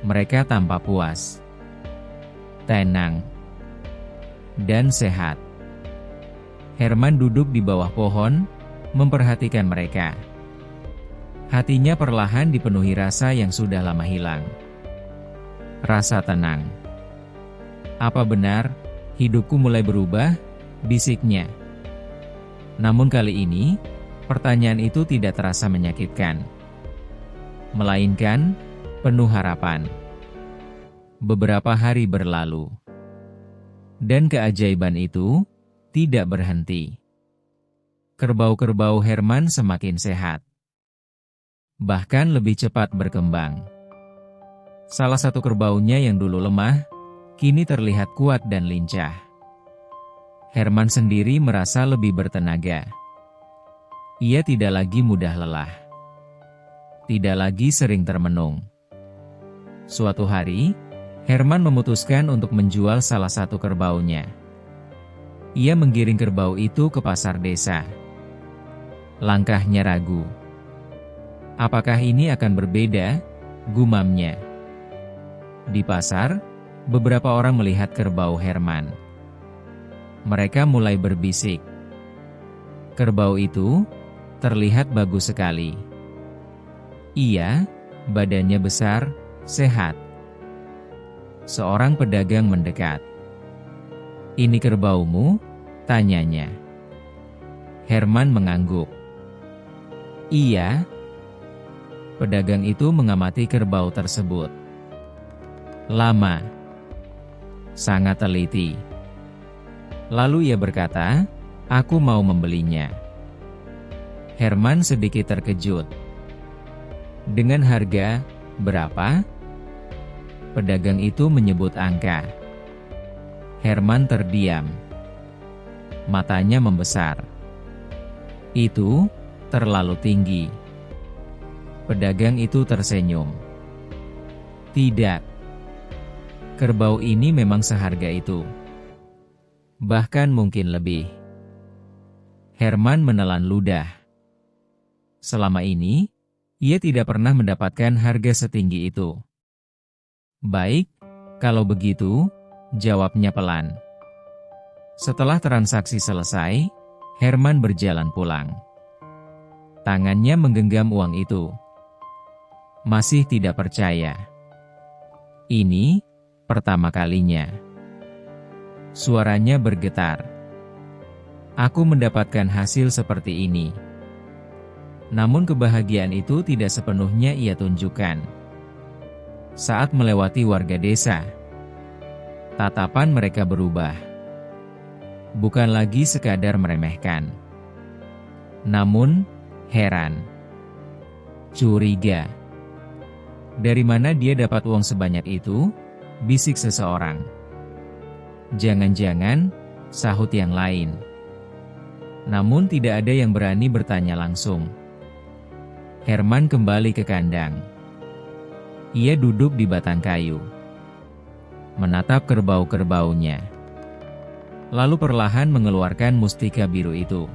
Mereka tampak puas, tenang, dan sehat. Herman duduk di bawah pohon, memperhatikan mereka. Hatinya perlahan dipenuhi rasa yang sudah lama hilang. Rasa tenang. Apa benar, hidupku mulai berubah? Bisiknya. Namun kali ini, pertanyaan itu tidak terasa menyakitkan. Melainkan, penuh harapan. Beberapa hari berlalu. Dan keajaiban itu, tidak berhenti. Kerbau-kerbau Herman semakin sehat. Bahkan lebih cepat berkembang. Salah satu kerbaunya yang dulu lemah, kini terlihat kuat dan lincah. Herman sendiri merasa lebih bertenaga. Ia tidak lagi mudah lelah. Tidak lagi sering termenung. Suatu hari, Herman memutuskan untuk menjual salah satu kerbaunya. Ia menggiring kerbau itu ke pasar desa. Langkahnya ragu. Apakah ini akan berbeda? Gumamnya. Di pasar, beberapa orang melihat kerbau Herman. Mereka mulai berbisik. Kerbau itu terlihat bagus sekali. Ia, badannya besar, sehat. Seorang pedagang mendekat. "Ini kerbaumu?" tanyanya. Herman mengangguk. "Iya." Pedagang itu mengamati kerbau tersebut. Lama. Sangat teliti. Lalu ia berkata, "Aku mau membelinya." Herman sedikit terkejut. "Dengan harga berapa?" Pedagang itu menyebut angka. Herman terdiam. Matanya membesar. "Itu terlalu tinggi." Pedagang itu tersenyum. "Tidak. Kerbau ini memang seharga itu. Bahkan mungkin lebih." Herman menelan ludah. Selama ini, ia tidak pernah mendapatkan harga setinggi itu. "Baik, kalau begitu," jawabnya pelan. Setelah transaksi selesai, Herman berjalan pulang. Tangannya menggenggam uang itu. Masih tidak percaya. Ini pertama kalinya. Suaranya bergetar. "Aku mendapatkan hasil seperti ini." Namun kebahagiaan itu tidak sepenuhnya ia tunjukkan. Saat melewati warga desa, tatapan mereka berubah. Bukan lagi sekadar meremehkan. Namun, heran. Curiga. "Dari mana dia dapat uang sebanyak itu?" bisik seseorang. "Jangan-jangan," sahut yang lain. Namun tidak ada yang berani bertanya langsung. Herman kembali ke kandang. Ia duduk di batang kayu, menatap kerbau-kerbaunya. Lalu perlahan mengeluarkan mustika biru itu.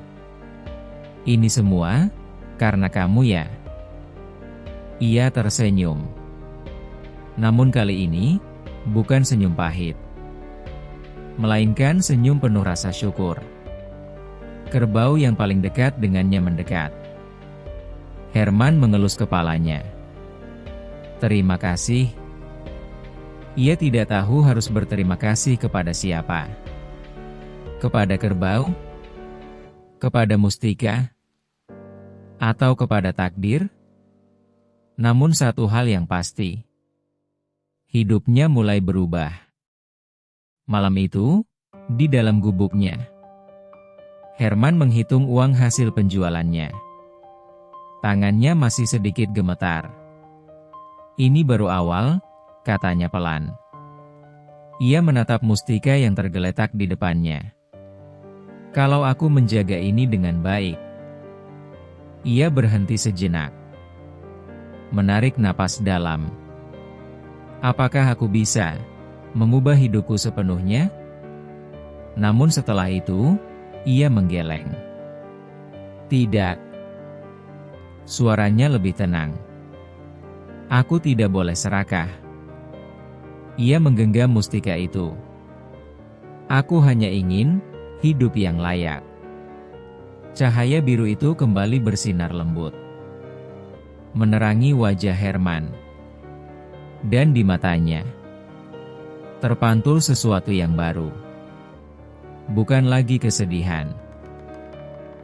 "Ini semua karena kamu ya?" Ia tersenyum. Namun kali ini, bukan senyum pahit. Melainkan senyum penuh rasa syukur. Kerbau yang paling dekat dengannya mendekat. Herman mengelus kepalanya. "Terima kasih." Ia tidak tahu harus berterima kasih kepada siapa. Kepada kerbau? Kepada mustika? Atau kepada takdir? Namun satu hal yang pasti. Hidupnya mulai berubah. Malam itu, di dalam gubuknya, Herman menghitung uang hasil penjualannya. Tangannya masih sedikit gemetar. "Ini baru awal," katanya pelan. Ia menatap mustika yang tergeletak di depannya. "Kalau aku menjaga ini dengan baik." Ia berhenti sejenak. Menarik napas dalam. "Apakah aku bisa mengubah hidupku sepenuhnya?" Namun setelah itu, ia menggeleng. "Tidak." Suaranya lebih tenang. "Aku tidak boleh serakah." Ia menggenggam mustika itu. "Aku hanya ingin hidup yang layak." Cahaya biru itu kembali bersinar lembut. menerangi wajah Herman. Dan di matanya terpantul sesuatu yang baru. Bukan lagi kesedihan.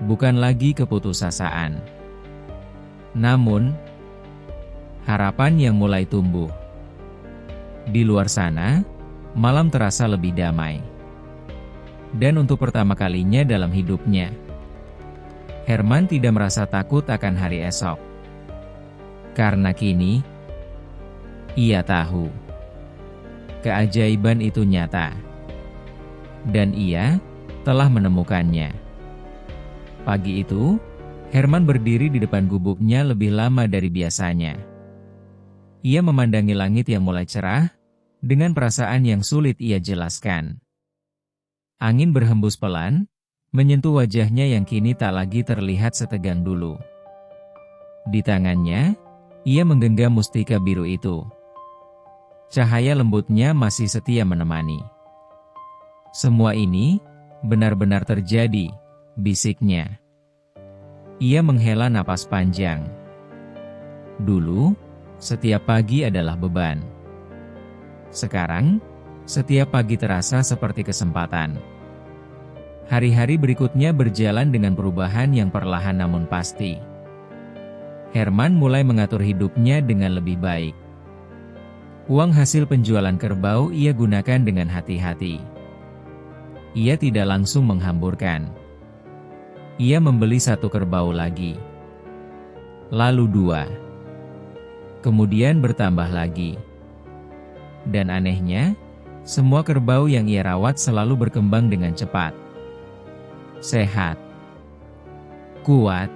Bukan lagi keputusasaan. Namun, harapan yang mulai tumbuh. Di luar sana, malam terasa lebih damai. Dan untuk pertama kalinya dalam hidupnya, Herman tidak merasa takut akan hari esok. Karena kini, ia tahu keajaiban itu nyata. Dan ia telah menemukannya. Pagi itu, Herman berdiri di depan gubuknya lebih lama dari biasanya. Ia memandangi langit yang mulai cerah, dengan perasaan yang sulit ia jelaskan. Angin berhembus pelan, menyentuh wajahnya yang kini tak lagi terlihat setegang dulu. Di tangannya, ia menggenggam mustika biru itu. Cahaya lembutnya masih setia menemani. Semua ini benar-benar terjadi, bisiknya. Ia menghela napas panjang. Dulu, setiap pagi adalah beban. Sekarang, setiap pagi terasa seperti kesempatan. Hari-hari berikutnya berjalan dengan perubahan yang perlahan namun pasti. Herman mulai mengatur hidupnya dengan lebih baik. Uang hasil penjualan kerbau ia gunakan dengan hati-hati. Ia tidak langsung menghamburkan. Ia membeli 1 kerbau lagi. Lalu 2. Kemudian bertambah lagi. Dan anehnya, semua kerbau yang ia rawat selalu berkembang dengan cepat. Sehat, kuat,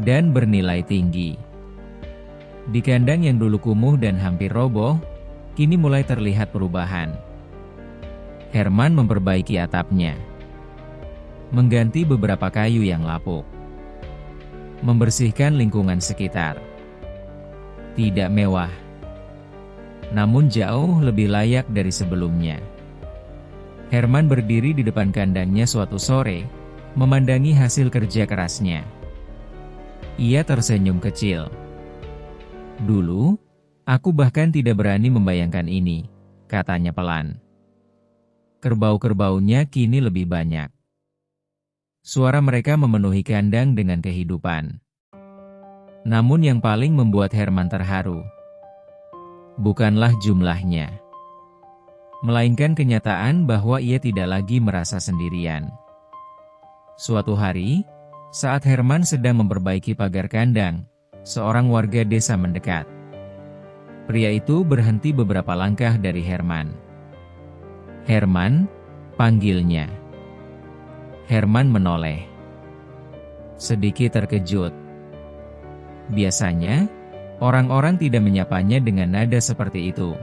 dan bernilai tinggi. Di kandang yang dulu kumuh dan hampir roboh, kini mulai terlihat perubahan. Herman memperbaiki atapnya, mengganti beberapa kayu yang lapuk, membersihkan lingkungan sekitar. Tidak mewah, namun jauh lebih layak dari sebelumnya. Herman berdiri di depan kandangnya suatu sore, memandangi hasil kerja kerasnya. Ia tersenyum kecil. Dulu, aku bahkan tidak berani membayangkan ini, katanya pelan. Kerbau-kerbaunya kini lebih banyak. Suara mereka memenuhi kandang dengan kehidupan. Namun yang paling membuat Herman terharu, bukanlah jumlahnya, melainkan kenyataan bahwa ia tidak lagi merasa sendirian. Suatu hari, saat Herman sedang memperbaiki pagar kandang, seorang warga desa mendekat. Pria itu berhenti beberapa langkah dari Herman. Herman, panggilnya. Herman menoleh, sedikit terkejut. Biasanya, orang-orang tidak menyapanya dengan nada seperti itu.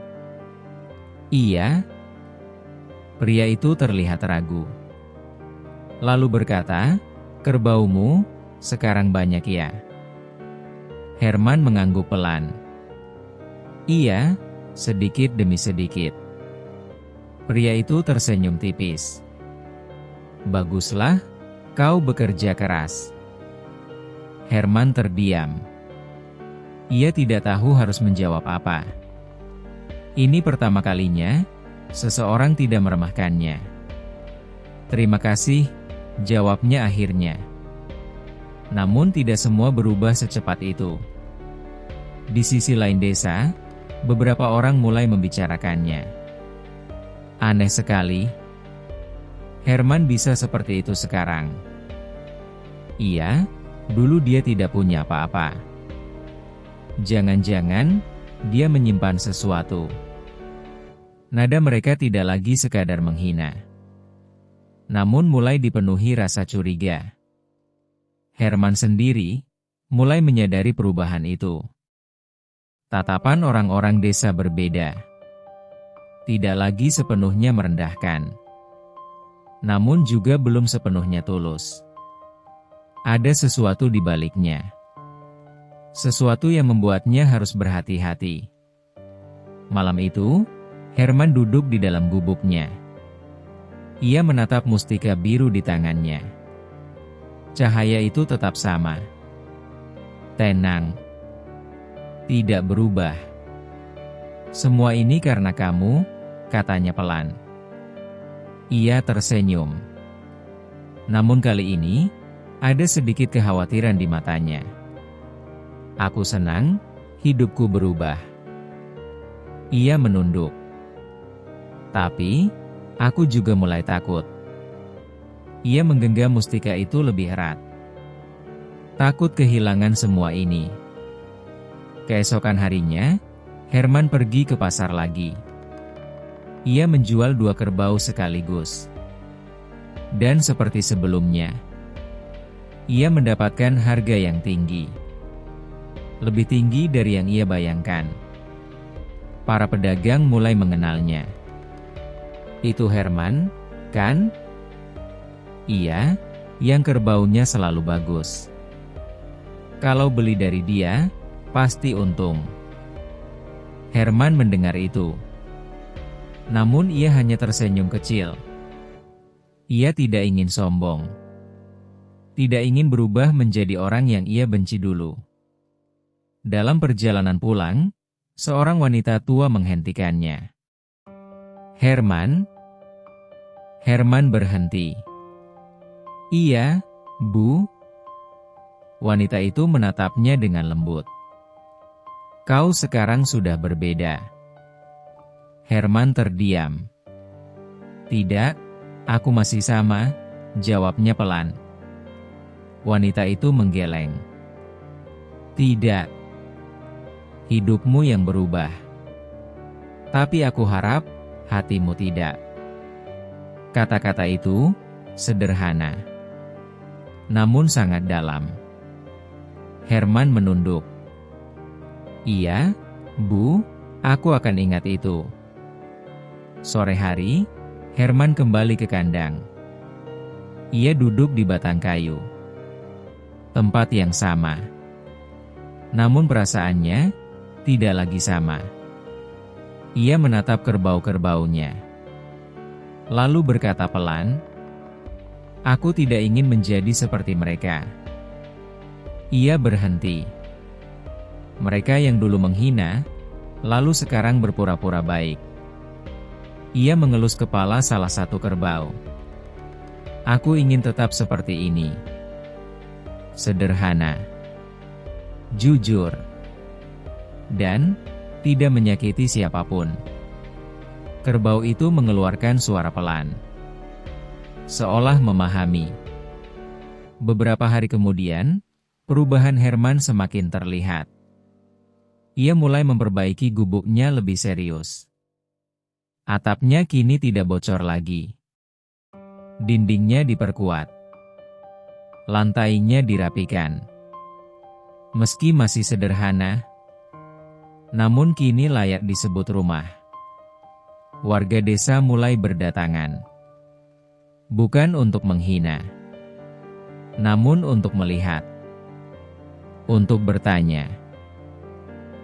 Iya. Pria itu terlihat ragu. Lalu berkata, kerbaumu sekarang banyak ya? Herman mengangguk pelan. Iya, sedikit demi sedikit. Pria itu tersenyum tipis. Baguslah, kau bekerja keras. Herman terdiam. Ia tidak tahu harus menjawab apa. Ini pertama kalinya, seseorang tidak meremehkannya. Terima kasih, jawabnya akhirnya. Namun tidak semua berubah secepat itu. Di sisi lain desa, beberapa orang mulai membicarakannya. Aneh sekali, Herman bisa seperti itu sekarang. Iya, dulu dia tidak punya apa-apa. Jangan-jangan, dia menyimpan sesuatu. Nada mereka tidak lagi sekadar menghina, namun mulai dipenuhi rasa curiga. Herman sendiri mulai menyadari perubahan itu. Tatapan orang-orang desa berbeda. Tidak lagi sepenuhnya merendahkan, namun juga belum sepenuhnya tulus. Ada sesuatu di baliknya. Sesuatu yang membuatnya harus berhati-hati. Malam itu, Herman duduk di dalam gubuknya. Ia menatap mustika biru di tangannya. Cahaya itu tetap sama. Tenang. Tidak berubah. Semua ini karena kamu, katanya pelan. Ia tersenyum. Namun kali ini, ada sedikit kekhawatiran di matanya. Aku senang, hidupku berubah. Ia menunduk. Tapi, aku juga mulai takut. Ia menggenggam mustika itu lebih erat. Takut kehilangan semua ini. Keesokan harinya, Herman pergi ke pasar lagi. Ia menjual 2 kerbau sekaligus. Dan seperti sebelumnya, ia mendapatkan harga yang tinggi. Lebih tinggi dari yang ia bayangkan. Para pedagang mulai mengenalnya. Itu Herman, kan? Iya, yang kerbaunya selalu bagus. Kalau beli dari dia, pasti untung. Herman mendengar itu. Namun ia hanya tersenyum kecil. Ia tidak ingin sombong. Tidak ingin berubah menjadi orang yang ia benci dulu. Dalam perjalanan pulang, seorang wanita tua menghentikannya. Herman? Herman berhenti. Iya, Bu. Wanita itu menatapnya dengan lembut. Kau sekarang sudah berbeda. Herman terdiam. Tidak, aku masih sama, jawabnya pelan. Wanita itu menggeleng. Tidak. Hidupmu yang berubah. Tapi aku harap, hatimu tidak. Kata-kata itu, sederhana. Namun sangat dalam. Herman menunduk. Iya, Bu, aku akan ingat itu. Sore hari, Herman kembali ke kandang. Ia duduk di batang kayu. Tempat yang sama. Namun perasaannya, tidak lagi sama. Ia menatap kerbau-kerbaunya. Lalu berkata pelan, aku tidak ingin menjadi seperti mereka. Ia berhenti. Mereka yang dulu menghina, lalu sekarang berpura-pura baik. Ia mengelus kepala salah satu kerbau. Aku ingin tetap seperti ini. Sederhana. Jujur. Dan tidak menyakiti siapapun. Kerbau itu mengeluarkan suara pelan. Seolah memahami. Beberapa hari kemudian, perubahan Herman semakin terlihat. Ia mulai memperbaiki gubuknya lebih serius. Atapnya kini tidak bocor lagi. Dindingnya diperkuat. Lantainya dirapikan. Meski masih sederhana, namun kini layak disebut rumah. Warga desa mulai berdatangan. Bukan untuk menghina, namun untuk melihat. Untuk bertanya.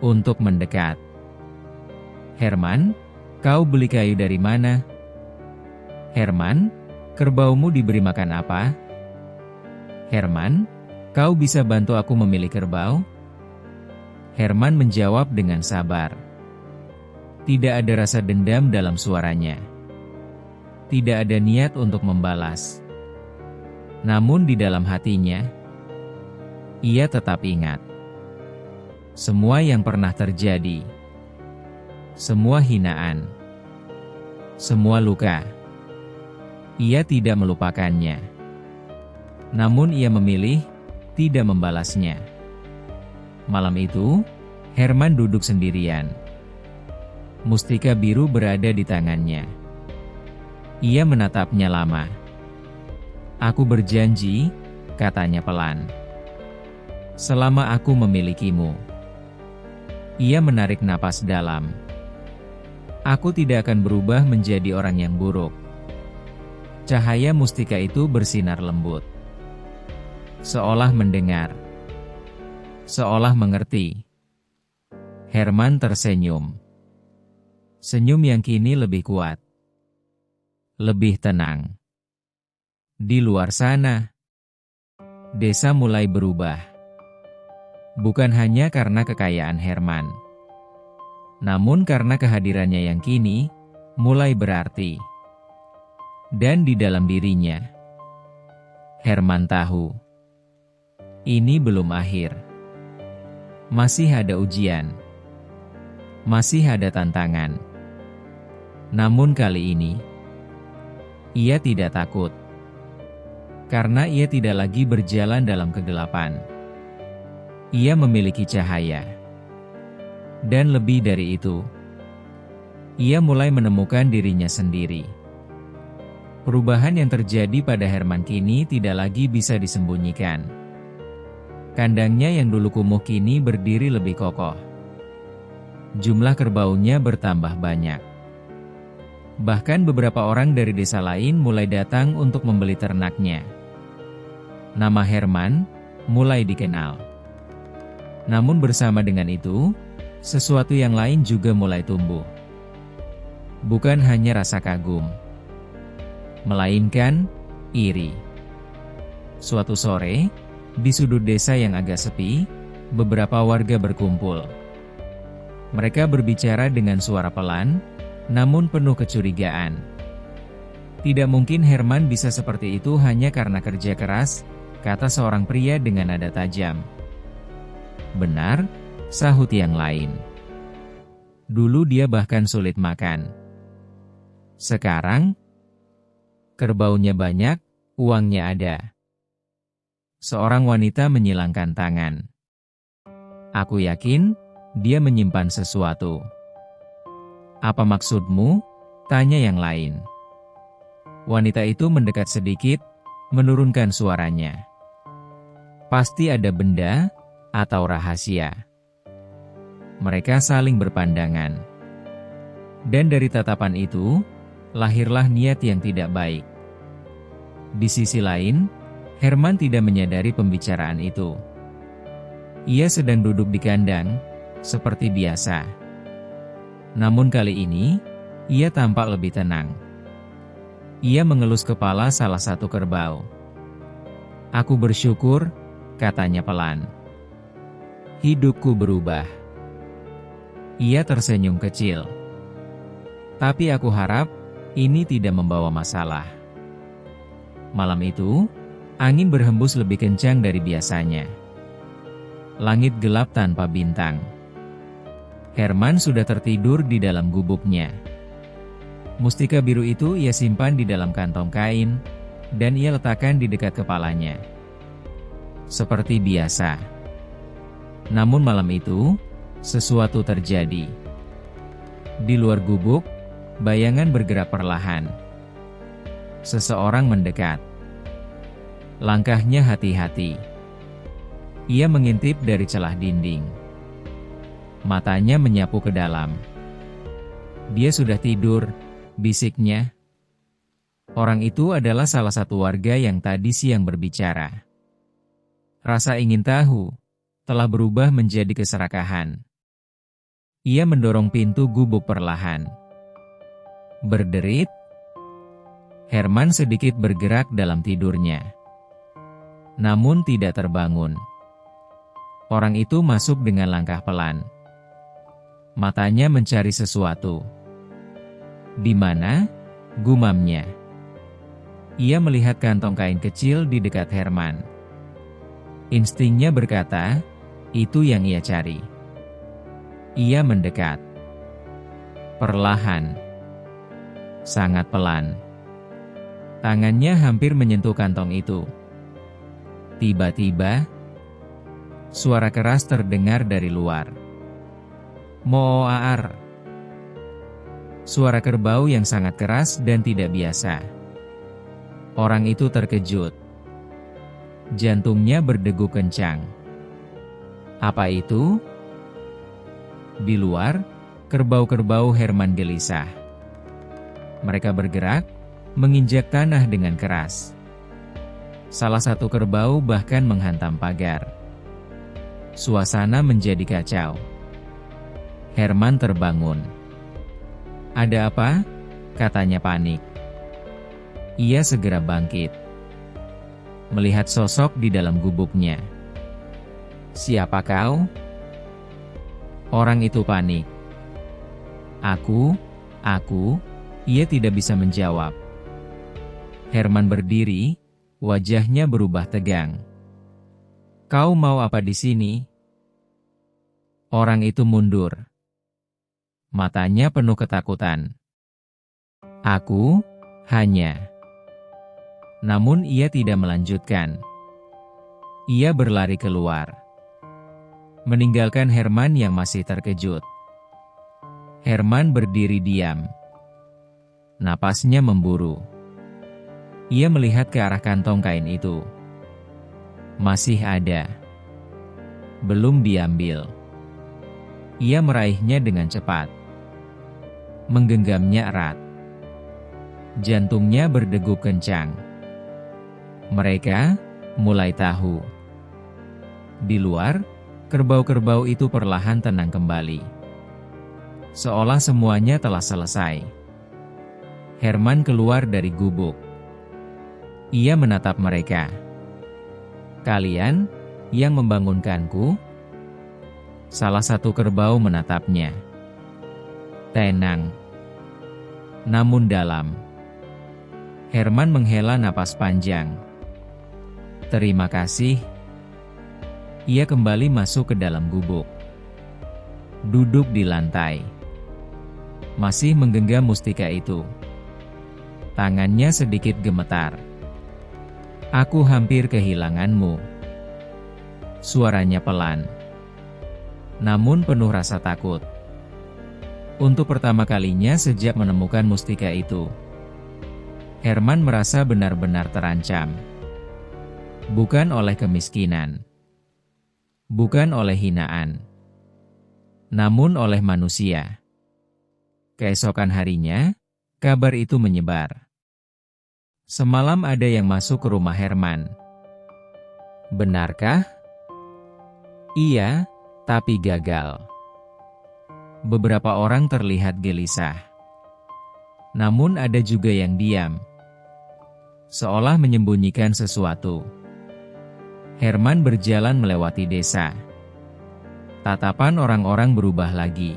Untuk mendekat. Herman, kau beli kayu dari mana? Herman, kerbaumu diberi makan apa? Herman, kau bisa bantu aku memilih kerbau? Herman menjawab dengan sabar. Tidak ada rasa dendam dalam suaranya. Tidak ada niat untuk membalas. Namun di dalam hatinya, ia tetap ingat. Semua yang pernah terjadi. Semua hinaan. Semua luka. Ia tidak melupakannya. Namun ia memilih tidak membalasnya. Malam itu, Herman duduk sendirian. Mustika biru berada di tangannya. Ia menatapnya lama. Aku berjanji, katanya pelan. Selama aku memilikimu. Ia menarik napas dalam. Aku tidak akan berubah menjadi orang yang buruk. Cahaya mustika itu bersinar lembut. Seolah mendengar. Seolah mengerti. Herman tersenyum. Senyum yang kini lebih kuat. Lebih tenang. Di luar sana, desa mulai berubah. Bukan hanya karena kekayaan Herman, namun karena kehadirannya yang kini mulai berarti. Dan di dalam dirinya, Herman tahu, ini belum akhir. Masih ada ujian. Masih ada tantangan. Namun kali ini, ia tidak takut. Karena ia tidak lagi berjalan dalam kegelapan. Ia memiliki cahaya. Dan lebih dari itu, ia mulai menemukan dirinya sendiri. Perubahan yang terjadi pada Herman kini tidak lagi bisa disembunyikan. Kandangnya yang dulu kumuh kini berdiri lebih kokoh. Jumlah kerbaunya bertambah banyak. Bahkan beberapa orang dari desa lain mulai datang untuk membeli ternaknya. Nama Herman mulai dikenal. Namun bersama dengan itu, sesuatu yang lain juga mulai tumbuh. Bukan hanya rasa kagum, melainkan iri. Suatu sore, di sudut desa yang agak sepi, beberapa warga berkumpul. Mereka berbicara dengan suara pelan, namun penuh kecurigaan. Tidak mungkin Herman bisa seperti itu hanya karena kerja keras, kata seorang pria dengan nada tajam. Benar, sahut yang lain. Dulu dia bahkan sulit makan. Sekarang, kerbaunya banyak, uangnya ada. Seorang wanita menyilangkan tangan. Aku yakin, dia menyimpan sesuatu. Apa maksudmu? Tanya yang lain. Wanita itu mendekat sedikit, menurunkan suaranya. Pasti ada benda, atau rahasia. Mereka saling berpandangan. Dan dari tatapan itu, lahirlah niat yang tidak baik. Di sisi lain, Herman tidak menyadari pembicaraan itu. Ia sedang duduk di kandang, seperti biasa. Namun kali ini, ia tampak lebih tenang. Ia mengelus kepala salah satu kerbau. Aku bersyukur, katanya pelan. Hidupku berubah. Ia tersenyum kecil. Tapi aku harap, ini tidak membawa masalah. Malam itu, angin berhembus lebih kencang dari biasanya. Langit gelap tanpa bintang. Herman sudah tertidur di dalam gubuknya. Mustika biru itu ia simpan di dalam kantong kain, dan ia letakkan di dekat kepalanya. Seperti biasa. Namun malam itu, sesuatu terjadi. Di luar gubuk, bayangan bergerak perlahan. Seseorang mendekat. Langkahnya hati-hati. Ia mengintip dari celah dinding. Matanya menyapu ke dalam. Dia sudah tidur, bisiknya. Orang itu adalah salah satu warga yang tadi siang berbicara. Rasa ingin tahu telah berubah menjadi keserakahan. Ia mendorong pintu gubuk perlahan. Berderit, Herman sedikit bergerak dalam tidurnya. Namun tidak terbangun. Orang itu masuk dengan langkah pelan. Matanya mencari sesuatu. Di mana? Gumamnya. Ia melihat kantong kain kecil di dekat Herman. Instingnya berkata, itu yang ia cari. Ia mendekat. Perlahan. Sangat pelan. Tangannya hampir menyentuh kantong itu. Tiba-tiba, suara keras terdengar dari luar. Mooar. Suara kerbau yang sangat keras dan tidak biasa. Orang itu terkejut. Jantungnya berdegup kencang. Apa itu? Di luar, kerbau-kerbau Herman gelisah. Mereka bergerak, menginjak tanah dengan keras. Salah satu kerbau bahkan menghantam pagar. Suasana menjadi kacau. Herman terbangun. Ada apa? Katanya panik. Ia segera bangkit. Melihat sosok di dalam gubuknya. "Siapa kau?" Orang itu panik. Aku, ia tidak bisa menjawab. Herman berdiri, wajahnya berubah tegang. "Kau mau apa di sini?" Orang itu mundur. Matanya penuh ketakutan. "Aku hanya..." Namun ia tidak melanjutkan. Ia berlari keluar, meninggalkan Herman yang masih terkejut. Herman berdiri diam. Napasnya memburu. Ia melihat ke arah kantong kain itu. Masih ada. Belum diambil. Ia meraihnya dengan cepat. Menggenggamnya erat. Jantungnya berdegup kencang. Mereka mulai tahu. Di luar, kerbau-kerbau itu perlahan tenang kembali. Seolah semuanya telah selesai. Herman keluar dari gubuk. Ia menatap mereka. "Kalian yang membangunkanku?" Salah satu kerbau menatapnya. Tenang, namun dalam. Herman menghela napas panjang. "Terima kasih." Ia kembali masuk ke dalam gubuk. Duduk di lantai. Masih menggenggam mustika itu. Tangannya sedikit gemetar. "Aku hampir kehilanganmu." Suaranya pelan, namun penuh rasa takut. Untuk pertama kalinya sejak menemukan mustika itu, Herman merasa benar-benar terancam. Bukan oleh kemiskinan, bukan oleh hinaan, namun oleh manusia. Keesokan harinya, kabar itu menyebar. Semalam ada yang masuk ke rumah Herman. Benarkah? Iya, tapi gagal. Beberapa orang terlihat gelisah. Namun ada juga yang diam, seolah menyembunyikan sesuatu. Herman berjalan melewati desa. Tatapan orang-orang berubah lagi.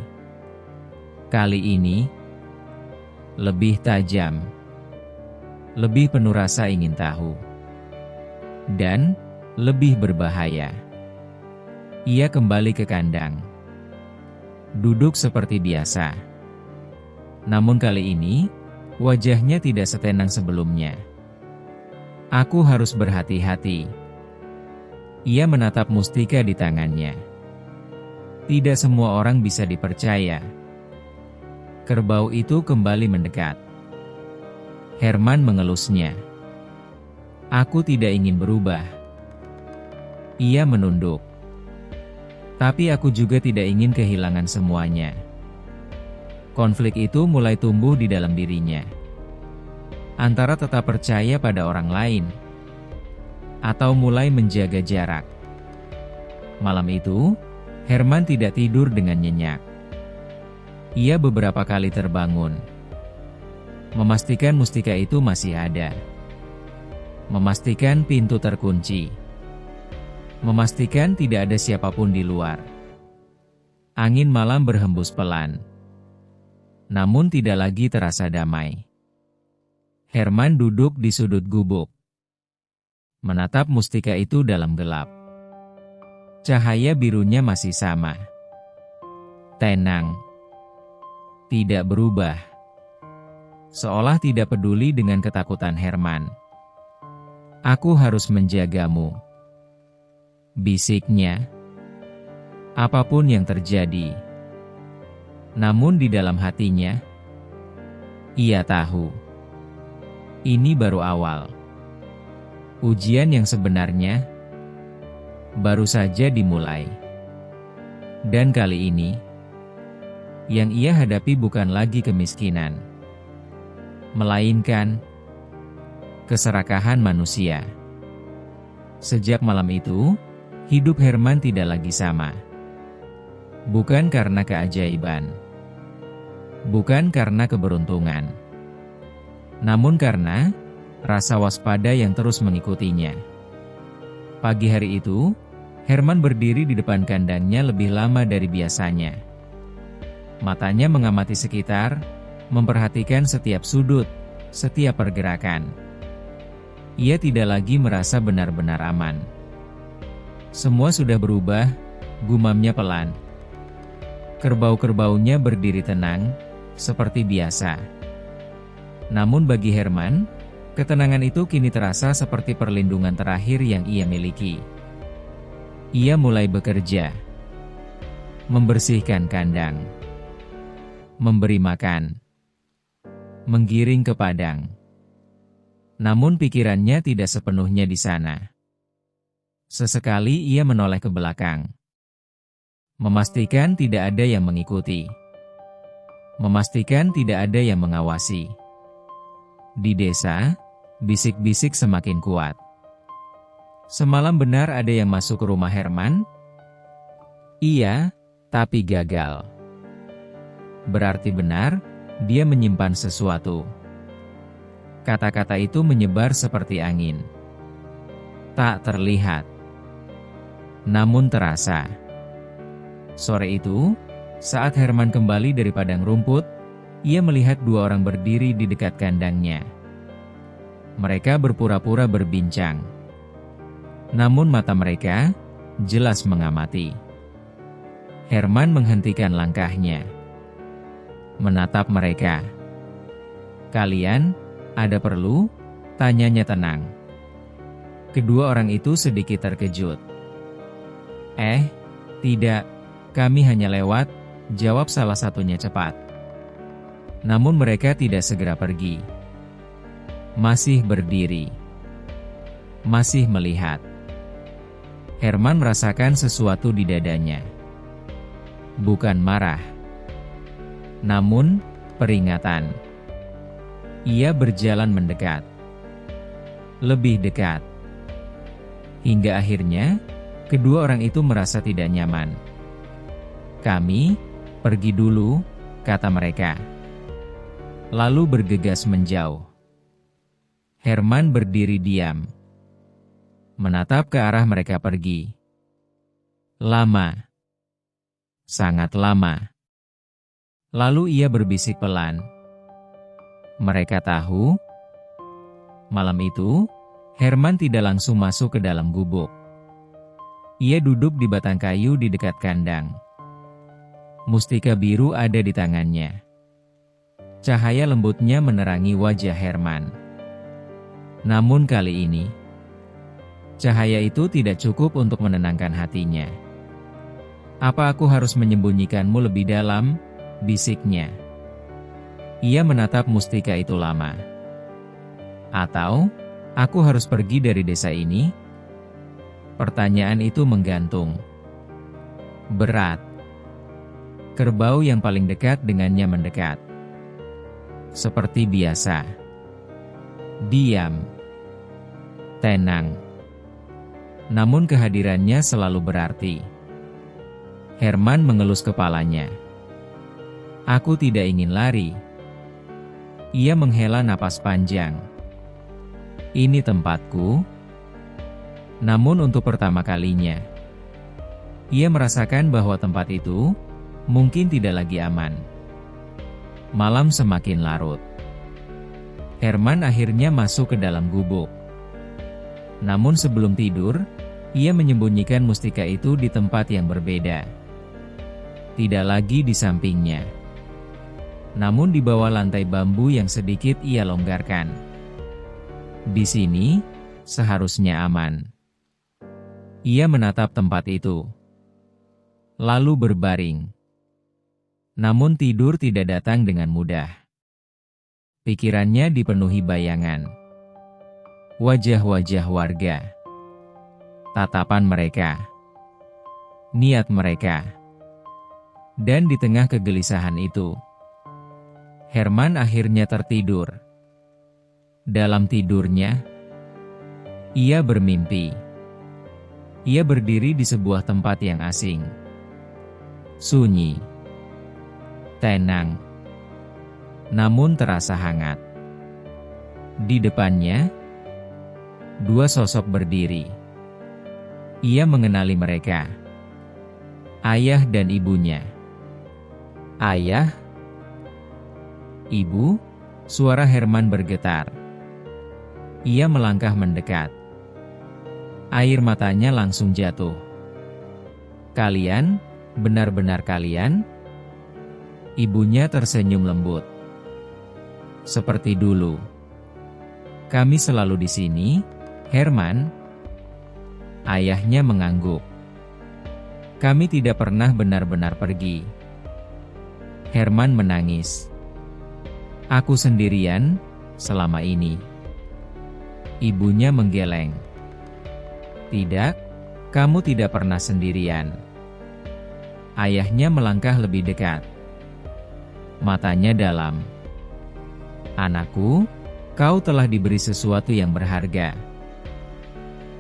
Kali ini, lebih tajam. Lebih penuh rasa ingin tahu. Dan, lebih berbahaya. Ia kembali ke kandang. Duduk seperti biasa. Namun kali ini, wajahnya tidak setenang sebelumnya. "Aku harus berhati-hati." Ia menatap mustika di tangannya. Tidak semua orang bisa dipercaya. Kerbau itu kembali mendekat. Herman mengelusnya. "Aku tidak ingin berubah." Ia menunduk. "Tapi aku juga tidak ingin kehilangan semuanya." Konflik itu mulai tumbuh di dalam dirinya. Antara tetap percaya pada orang lain, atau mulai menjaga jarak. Malam itu, Herman tidak tidur dengan nyenyak. Ia beberapa kali terbangun, memastikan mustika itu masih ada, memastikan pintu terkunci, memastikan tidak ada siapapun di luar. Angin malam berhembus pelan, namun tidak lagi terasa damai. Herman duduk di sudut gubuk, menatap mustika itu dalam gelap. Cahaya birunya masih sama. Tenang. Tidak berubah. Seolah tidak peduli dengan ketakutan Herman. "Aku harus menjagamu," bisiknya. Apapun yang terjadi. Namun di dalam hatinya, ia tahu. Ini baru awal. Ujian yang sebenarnya baru saja dimulai. Dan kali ini, yang ia hadapi bukan lagi kemiskinan, melainkan keserakahan manusia. Sejak malam itu, hidup Herman tidak lagi sama. Bukan karena keajaiban, bukan karena keberuntungan, namun karena rasa waspada yang terus mengikutinya. Pagi hari itu, Herman berdiri di depan kandangnya lebih lama dari biasanya. Matanya mengamati sekitar, memperhatikan setiap sudut, setiap pergerakan. Ia tidak lagi merasa benar-benar aman. Semua sudah berubah, gumamnya pelan. Kerbau-kerbaunya berdiri tenang, seperti biasa. Namun bagi Herman, ketenangan itu kini terasa seperti perlindungan terakhir yang ia miliki. Ia mulai bekerja, membersihkan kandang, memberi makan, menggiring ke padang. Namun pikirannya tidak sepenuhnya di sana. Sesekali ia menoleh ke belakang, memastikan tidak ada yang mengikuti, memastikan tidak ada yang mengawasi. Di desa, bisik-bisik semakin kuat. Semalam benar ada yang masuk ke rumah Herman? Iya, tapi gagal. Berarti benar, dia menyimpan sesuatu. Kata-kata itu menyebar seperti angin. Tak terlihat, namun terasa. Sore itu, saat Herman kembali dari padang rumput, ia melihat dua orang berdiri di dekat kandangnya. Mereka berpura-pura berbincang. Namun mata mereka jelas mengamati. Herman menghentikan langkahnya, menatap mereka. "Kalian, ada perlu?" tanyanya tenang. Kedua orang itu sedikit terkejut. Tidak, kami hanya lewat," jawab salah satunya cepat. Namun mereka tidak segera pergi. Masih berdiri, masih melihat. Herman merasakan sesuatu di dadanya. Bukan marah, namun peringatan. Ia berjalan mendekat, lebih dekat. Hingga akhirnya, kedua orang itu merasa tidak nyaman. "Kami pergi dulu," kata mereka. Lalu bergegas menjauh. Herman berdiri diam, menatap ke arah mereka pergi. Lama, sangat lama. Lalu ia berbisik pelan. "Mereka tahu?" Malam itu, Herman tidak langsung masuk ke dalam gubuk. Ia duduk di batang kayu di dekat kandang. Mustika biru ada di tangannya. Cahaya lembutnya menerangi wajah Herman. Namun kali ini, cahaya itu tidak cukup untuk menenangkan hatinya. "Apa aku harus menyembunyikanmu lebih dalam?" bisiknya. Ia menatap mustika itu lama. "Atau, aku harus pergi dari desa ini?" Pertanyaan itu menggantung. Berat. Kerbau yang paling dekat dengannya mendekat. Seperti biasa. Diam. Tenang. Namun kehadirannya selalu berarti. Herman mengelus kepalanya. "Aku tidak ingin lari." Ia menghela napas panjang. "Ini tempatku." Namun untuk pertama kalinya, ia merasakan bahwa tempat itu mungkin tidak lagi aman. Malam semakin larut. Herman akhirnya masuk ke dalam gubuk. Namun sebelum tidur, ia menyembunyikan mustika itu di tempat yang berbeda. Tidak lagi di sampingnya, namun di bawah lantai bambu yang sedikit ia longgarkan. Di sini, seharusnya aman. Ia menatap tempat itu, lalu berbaring. Namun tidur tidak datang dengan mudah. Pikirannya dipenuhi bayangan. Wajah-wajah warga. Tatapan mereka. Niat mereka. Dan di tengah kegelisahan itu, Herman akhirnya tertidur. Dalam tidurnya, ia bermimpi. Ia berdiri di sebuah tempat yang asing. Sunyi. Tenang. Namun terasa hangat. Di depannya, dua sosok berdiri. Ia mengenali mereka. Ayah dan ibunya. Ayah? Ibu? Suara Herman bergetar. Ia melangkah mendekat. Air matanya langsung jatuh. Kalian? Benar-benar kalian? Ibunya tersenyum lembut. Seperti dulu. Kami selalu di sini, Herman. Ayahnya mengangguk. Kami tidak pernah benar-benar pergi. Herman menangis. Aku sendirian, selama ini. Ibunya menggeleng. Tidak, kamu tidak pernah sendirian. Ayahnya melangkah lebih dekat. Matanya dalam. Anakku, kau telah diberi sesuatu yang berharga.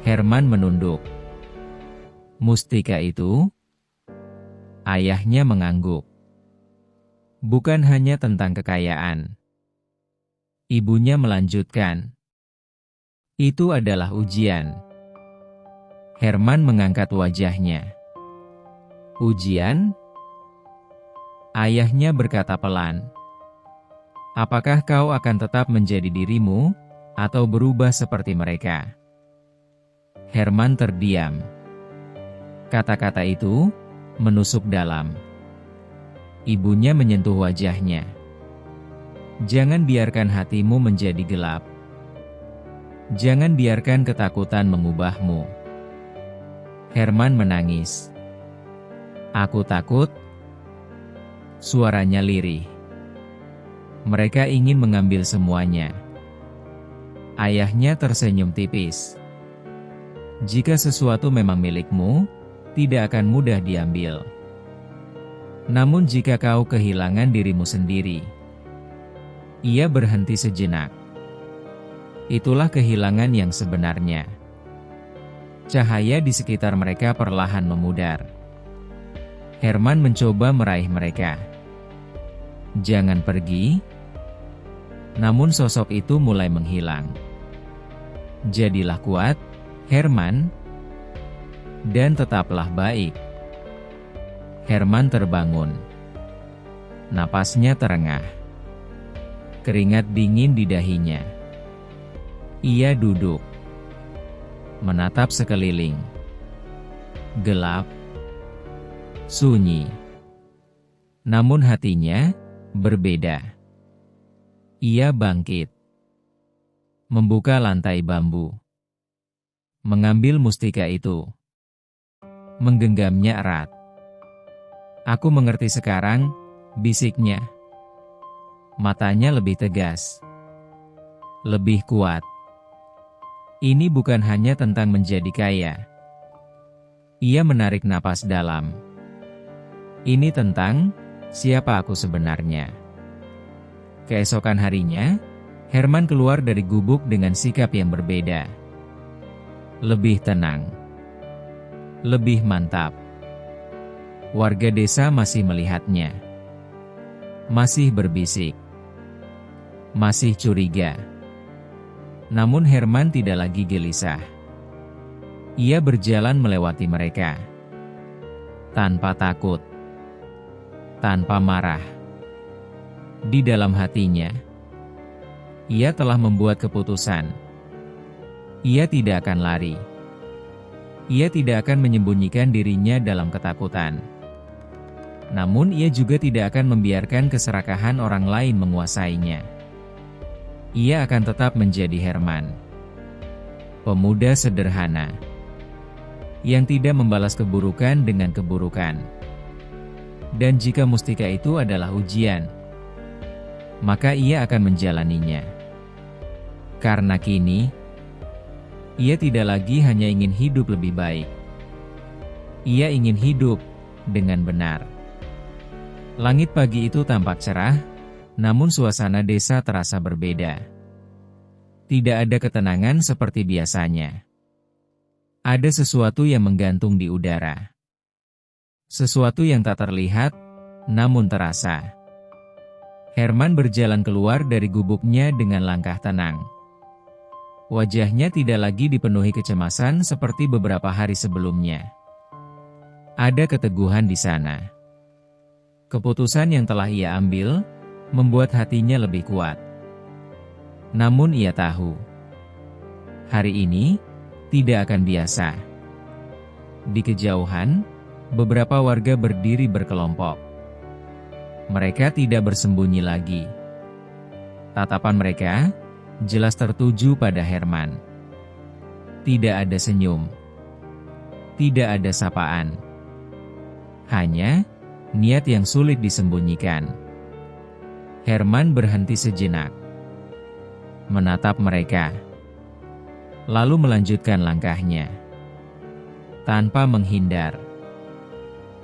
Herman menunduk. Mustika itu? Ayahnya mengangguk. Bukan hanya tentang kekayaan. Ibunya melanjutkan. Itu adalah ujian. Herman mengangkat wajahnya. Ujian? Ayahnya berkata pelan. Apakah kau akan tetap menjadi dirimu, atau berubah seperti mereka? Herman terdiam. Kata-kata itu menusuk dalam. Ibunya menyentuh wajahnya. Jangan biarkan hatimu menjadi gelap. Jangan biarkan ketakutan mengubahmu. Herman menangis. Aku takut. Suaranya lirih. Mereka ingin mengambil semuanya. Ayahnya tersenyum tipis. Jika sesuatu memang milikmu, tidak akan mudah diambil. Namun jika kau kehilangan dirimu sendiri. Ia berhenti sejenak. Itulah kehilangan yang sebenarnya. Cahaya di sekitar mereka perlahan memudar. Herman mencoba meraih mereka. Jangan pergi. Namun sosok itu mulai menghilang. Jadilah kuat, Herman. Dan tetaplah baik. Herman terbangun. Napasnya terengah. Keringat dingin di dahinya. Ia duduk. Menatap sekeliling. Gelap. Sunyi. Namun hatinya berbeda. Ia bangkit. Membuka lantai bambu. Mengambil mustika itu. Menggenggamnya erat. Aku mengerti sekarang, bisiknya. Matanya lebih tegas. Lebih kuat. Ini bukan hanya tentang menjadi kaya. Ia menarik napas dalam. Ini tentang siapa aku sebenarnya. Keesokan harinya, Herman keluar dari gubuk dengan sikap yang berbeda. Lebih tenang. Lebih mantap. Warga desa masih melihatnya. Masih berbisik. Masih curiga. Namun Herman tidak lagi gelisah. Ia berjalan melewati mereka. Tanpa takut. Tanpa marah. Di dalam hatinya, ia telah membuat keputusan. Ia tidak akan lari. Ia tidak akan menyembunyikan dirinya dalam ketakutan. Namun ia juga tidak akan membiarkan keserakahan orang lain menguasainya. Ia akan tetap menjadi Herman. Pemuda sederhana. Yang tidak membalas keburukan dengan keburukan. Dan jika mustika itu adalah ujian, maka ia akan menjalaninya. Karena kini, ia tidak lagi hanya ingin hidup lebih baik. Ia ingin hidup dengan benar. Langit pagi itu tampak cerah, namun suasana desa terasa berbeda. Tidak ada ketenangan seperti biasanya. Ada sesuatu yang menggantung di udara. Sesuatu yang tak terlihat, namun terasa. Herman berjalan keluar dari gubuknya dengan langkah tenang. Wajahnya tidak lagi dipenuhi kecemasan seperti beberapa hari sebelumnya. Ada keteguhan di sana. Keputusan yang telah ia ambil membuat hatinya lebih kuat. Namun ia tahu, hari ini tidak akan biasa. Di kejauhan, beberapa warga berdiri berkelompok. Mereka tidak bersembunyi lagi. Tatapan mereka jelas tertuju pada Herman. Tidak ada senyum. Tidak ada sapaan. Hanya niat yang sulit disembunyikan. Herman berhenti sejenak, menatap mereka, lalu melanjutkan langkahnya. Tanpa menghindar.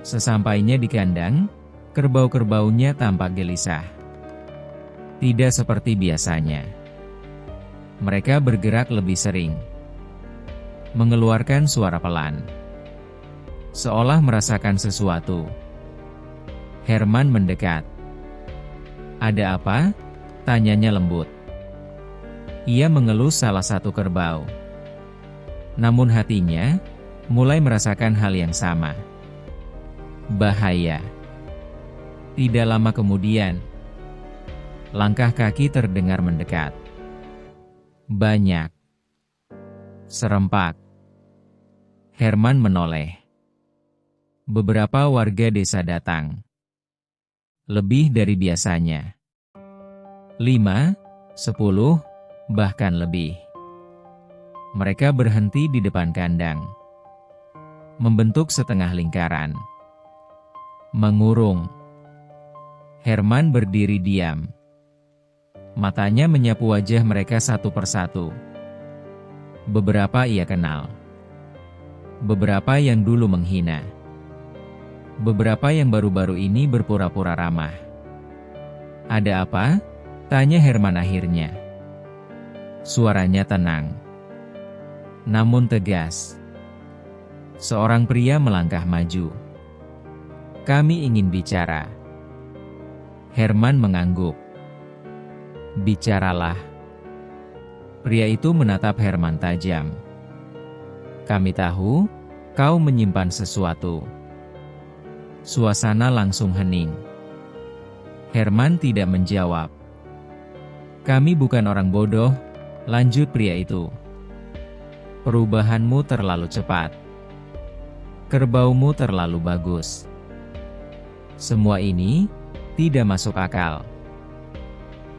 Sesampainya di kandang, kerbau-kerbaunya tampak gelisah. Tidak seperti biasanya. Mereka bergerak lebih sering. Mengeluarkan suara pelan. Seolah merasakan sesuatu. Herman mendekat. "Ada apa?" tanyanya lembut. Ia mengelus salah satu kerbau. Namun hatinya mulai merasakan hal yang sama. Bahaya. Tidak lama kemudian, langkah kaki terdengar mendekat. Banyak. Serempak. Herman menoleh. Beberapa warga desa datang. Lebih dari biasanya. 5, 10, bahkan lebih. Mereka berhenti di depan kandang. Membentuk setengah lingkaran. Mengurung. Herman berdiri diam. Matanya menyapu wajah mereka satu persatu. Beberapa ia kenal. Beberapa yang dulu menghina. Beberapa yang baru-baru ini berpura-pura ramah. "Ada apa?" tanya Herman akhirnya. Suaranya tenang, namun tegas. Seorang pria melangkah maju. "Kami ingin bicara." Herman mengangguk. "Bicaralah." Pria itu menatap Herman tajam. "Kami tahu, kau menyimpan sesuatu." Suasana langsung hening. Herman tidak menjawab. "Kami bukan orang bodoh," lanjut pria itu. "Perubahanmu terlalu cepat. Kerbaumu terlalu bagus. Semua ini tidak masuk akal."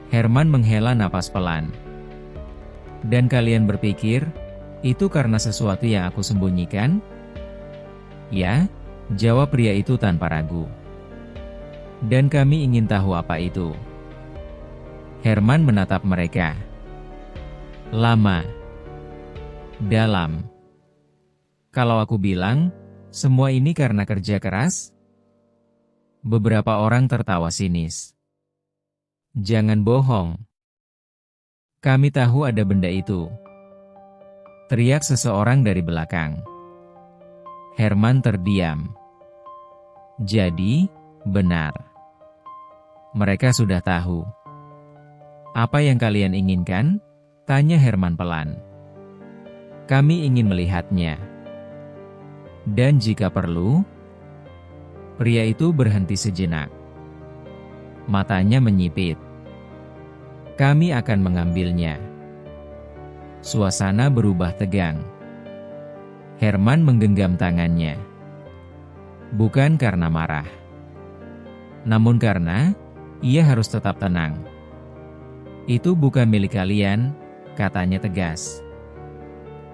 Herman menghela napas pelan. "Dan kalian berpikir, itu karena sesuatu yang aku sembunyikan?" "Ya," jawab pria itu tanpa ragu. "Dan kami ingin tahu apa itu." Herman menatap mereka. Lama. Dalam. "Kalau aku bilang, semua ini karena kerja keras?" Beberapa orang tertawa sinis. "Jangan bohong. Kami tahu ada benda itu," teriak seseorang dari belakang. Herman terdiam. Jadi, benar. Mereka sudah tahu. "Apa yang kalian inginkan?" tanya Herman pelan. "Kami ingin melihatnya. Dan jika perlu..." Pria itu berhenti sejenak. Matanya menyipit. "Kami akan mengambilnya." Suasana berubah tegang. Herman menggenggam tangannya. Bukan karena marah, namun karena ia harus tetap tenang. "Itu bukan milik kalian," katanya tegas.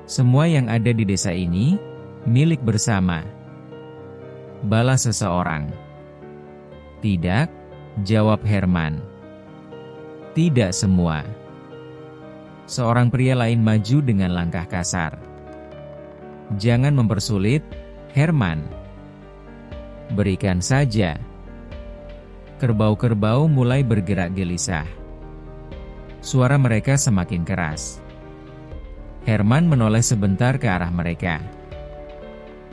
"Semua yang ada di desa ini milik bersama." Balas seseorang. "Tidak," jawab Herman. "Tidak semua." Seorang pria lain maju dengan langkah kasar. "Jangan mempersulit, Herman. Berikan saja." Kerbau-kerbau mulai bergerak gelisah. Suara mereka semakin keras. Herman menoleh sebentar ke arah mereka.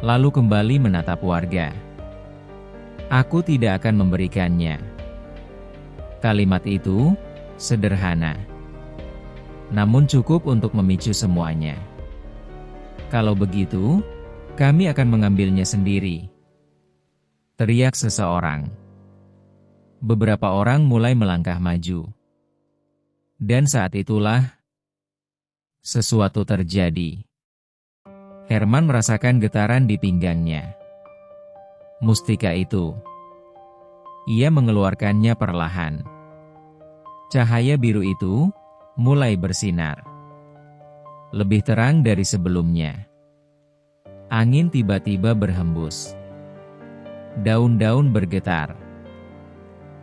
Lalu kembali menatap warga. "Aku tidak akan memberikannya." Kalimat itu sederhana, namun cukup untuk memicu semuanya. Kalau begitu, kami akan mengambilnya sendiri, teriak seseorang. Beberapa orang mulai melangkah maju. Dan saat itulah, sesuatu terjadi. Herman merasakan getaran di pinggangnya. Mustika itu. Ia mengeluarkannya perlahan. Cahaya biru itu mulai bersinar. Lebih terang dari sebelumnya. Angin tiba-tiba berhembus. Daun-daun bergetar.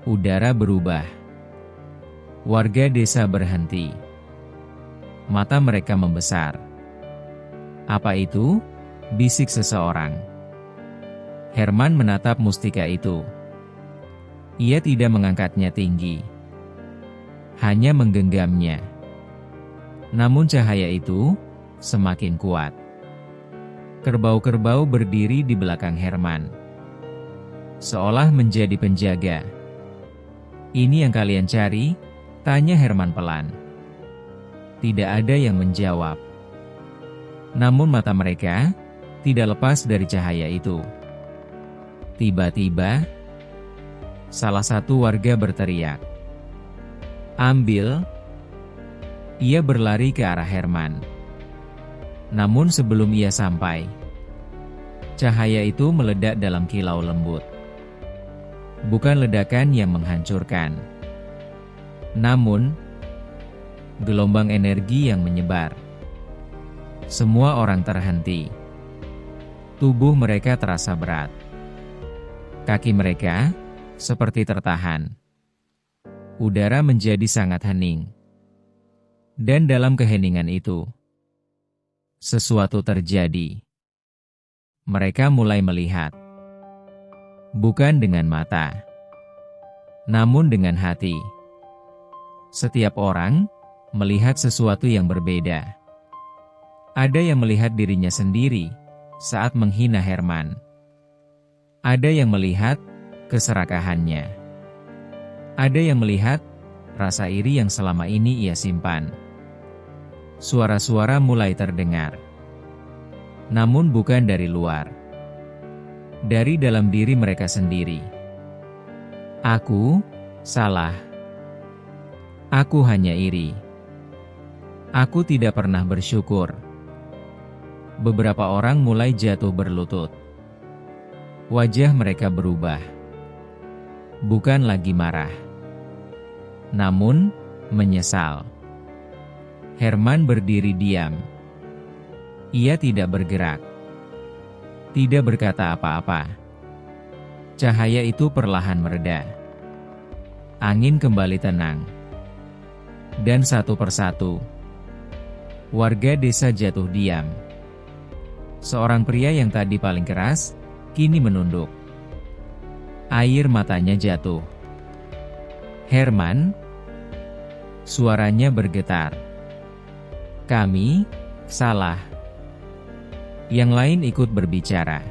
Udara berubah. Warga desa berhenti. Mata mereka membesar. "Apa itu?" bisik seseorang. Herman menatap mustika itu. Ia tidak mengangkatnya tinggi. Hanya menggenggamnya. Namun cahaya itu semakin kuat. Kerbau-kerbau berdiri di belakang Herman. Seolah menjadi penjaga. "Ini yang kalian cari?" tanya Herman pelan. Tidak ada yang menjawab. Namun mata mereka tidak lepas dari cahaya itu. Tiba-tiba, salah satu warga berteriak, "Ambil!" Ia berlari ke arah Herman. Namun sebelum ia sampai, cahaya itu meledak dalam kilau lembut. Bukan ledakan yang menghancurkan, namun gelombang energi yang menyebar. Semua orang terhenti. Tubuh mereka terasa berat. Kaki mereka seperti tertahan. Udara menjadi sangat hening. Dan dalam keheningan itu, sesuatu terjadi. Mereka mulai melihat. Bukan dengan mata, namun dengan hati. Setiap orang melihat sesuatu yang berbeda. Ada yang melihat dirinya sendiri saat menghina Herman. Ada yang melihat keserakahannya. Ada yang melihat rasa iri yang selama ini ia simpan. Suara-suara mulai terdengar. Namun bukan dari luar. Dari dalam diri mereka sendiri. "Aku salah. Aku hanya iri. Aku tidak pernah bersyukur." Beberapa orang mulai jatuh berlutut. Wajah mereka berubah. Bukan lagi marah, namun menyesal. Herman berdiri diam. Ia tidak bergerak. Tidak berkata apa-apa. Cahaya itu perlahan mereda. Angin kembali tenang. Dan satu persatu, warga desa jatuh diam. Seorang pria yang tadi paling keras, kini menunduk. Air matanya jatuh. "Herman?" Suaranya bergetar. "Kami salah." Yang lain ikut berbicara.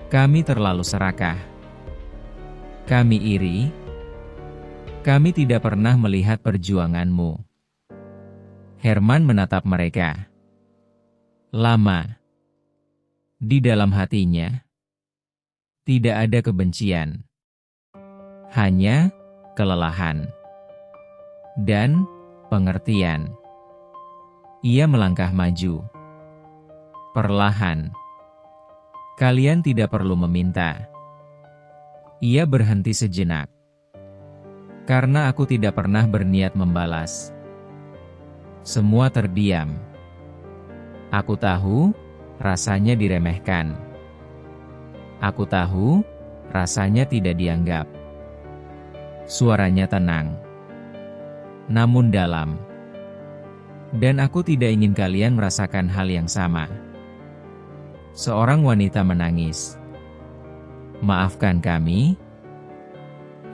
"Kami terlalu serakah. Kami iri. Kami tidak pernah melihat perjuanganmu." Herman menatap mereka. Lama. Di dalam hatinya, tidak ada kebencian. Hanya kelelahan. Dan pengertian. Ia melangkah maju. Perlahan. "Kalian tidak perlu meminta." Ia berhenti sejenak. "Karena aku tidak pernah berniat membalas." Semua terdiam. Aku tahu rasanya diremehkan. Aku tahu rasanya tidak dianggap. Suaranya tenang, namun dalam. Dan aku tidak ingin kalian merasakan hal yang sama. Seorang wanita menangis. "Maafkan kami."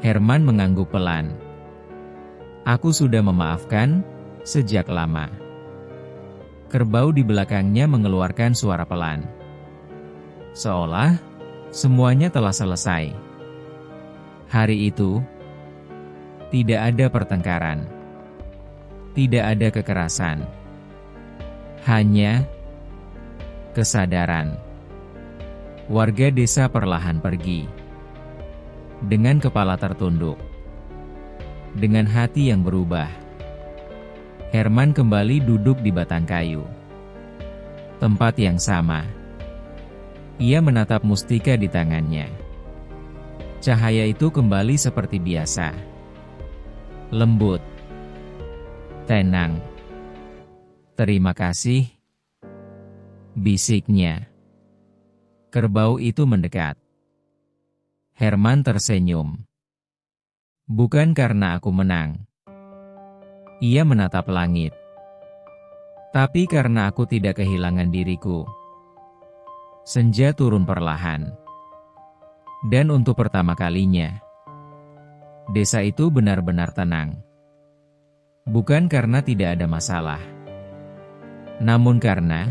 Herman mengangguk pelan. "Aku sudah memaafkan sejak lama." Kerbau di belakangnya mengeluarkan suara pelan. Seolah semuanya telah selesai. Hari itu, tidak ada pertengkaran. Tidak ada kekerasan. Hanya kesadaran. Warga desa perlahan pergi. Dengan kepala tertunduk. Dengan hati yang berubah. Herman kembali duduk di batang kayu. Tempat yang sama. Ia menatap mustika di tangannya. Cahaya itu kembali seperti biasa. Lembut. Tenang. Terima kasih. Bisiknya. Kerbau itu mendekat. Herman tersenyum. Bukan karena aku menang. Ia menatap langit. Tapi karena aku tidak kehilangan diriku. Senja turun perlahan. Dan untuk pertama kalinya, desa itu benar-benar tenang. Bukan karena tidak ada masalah, namun karena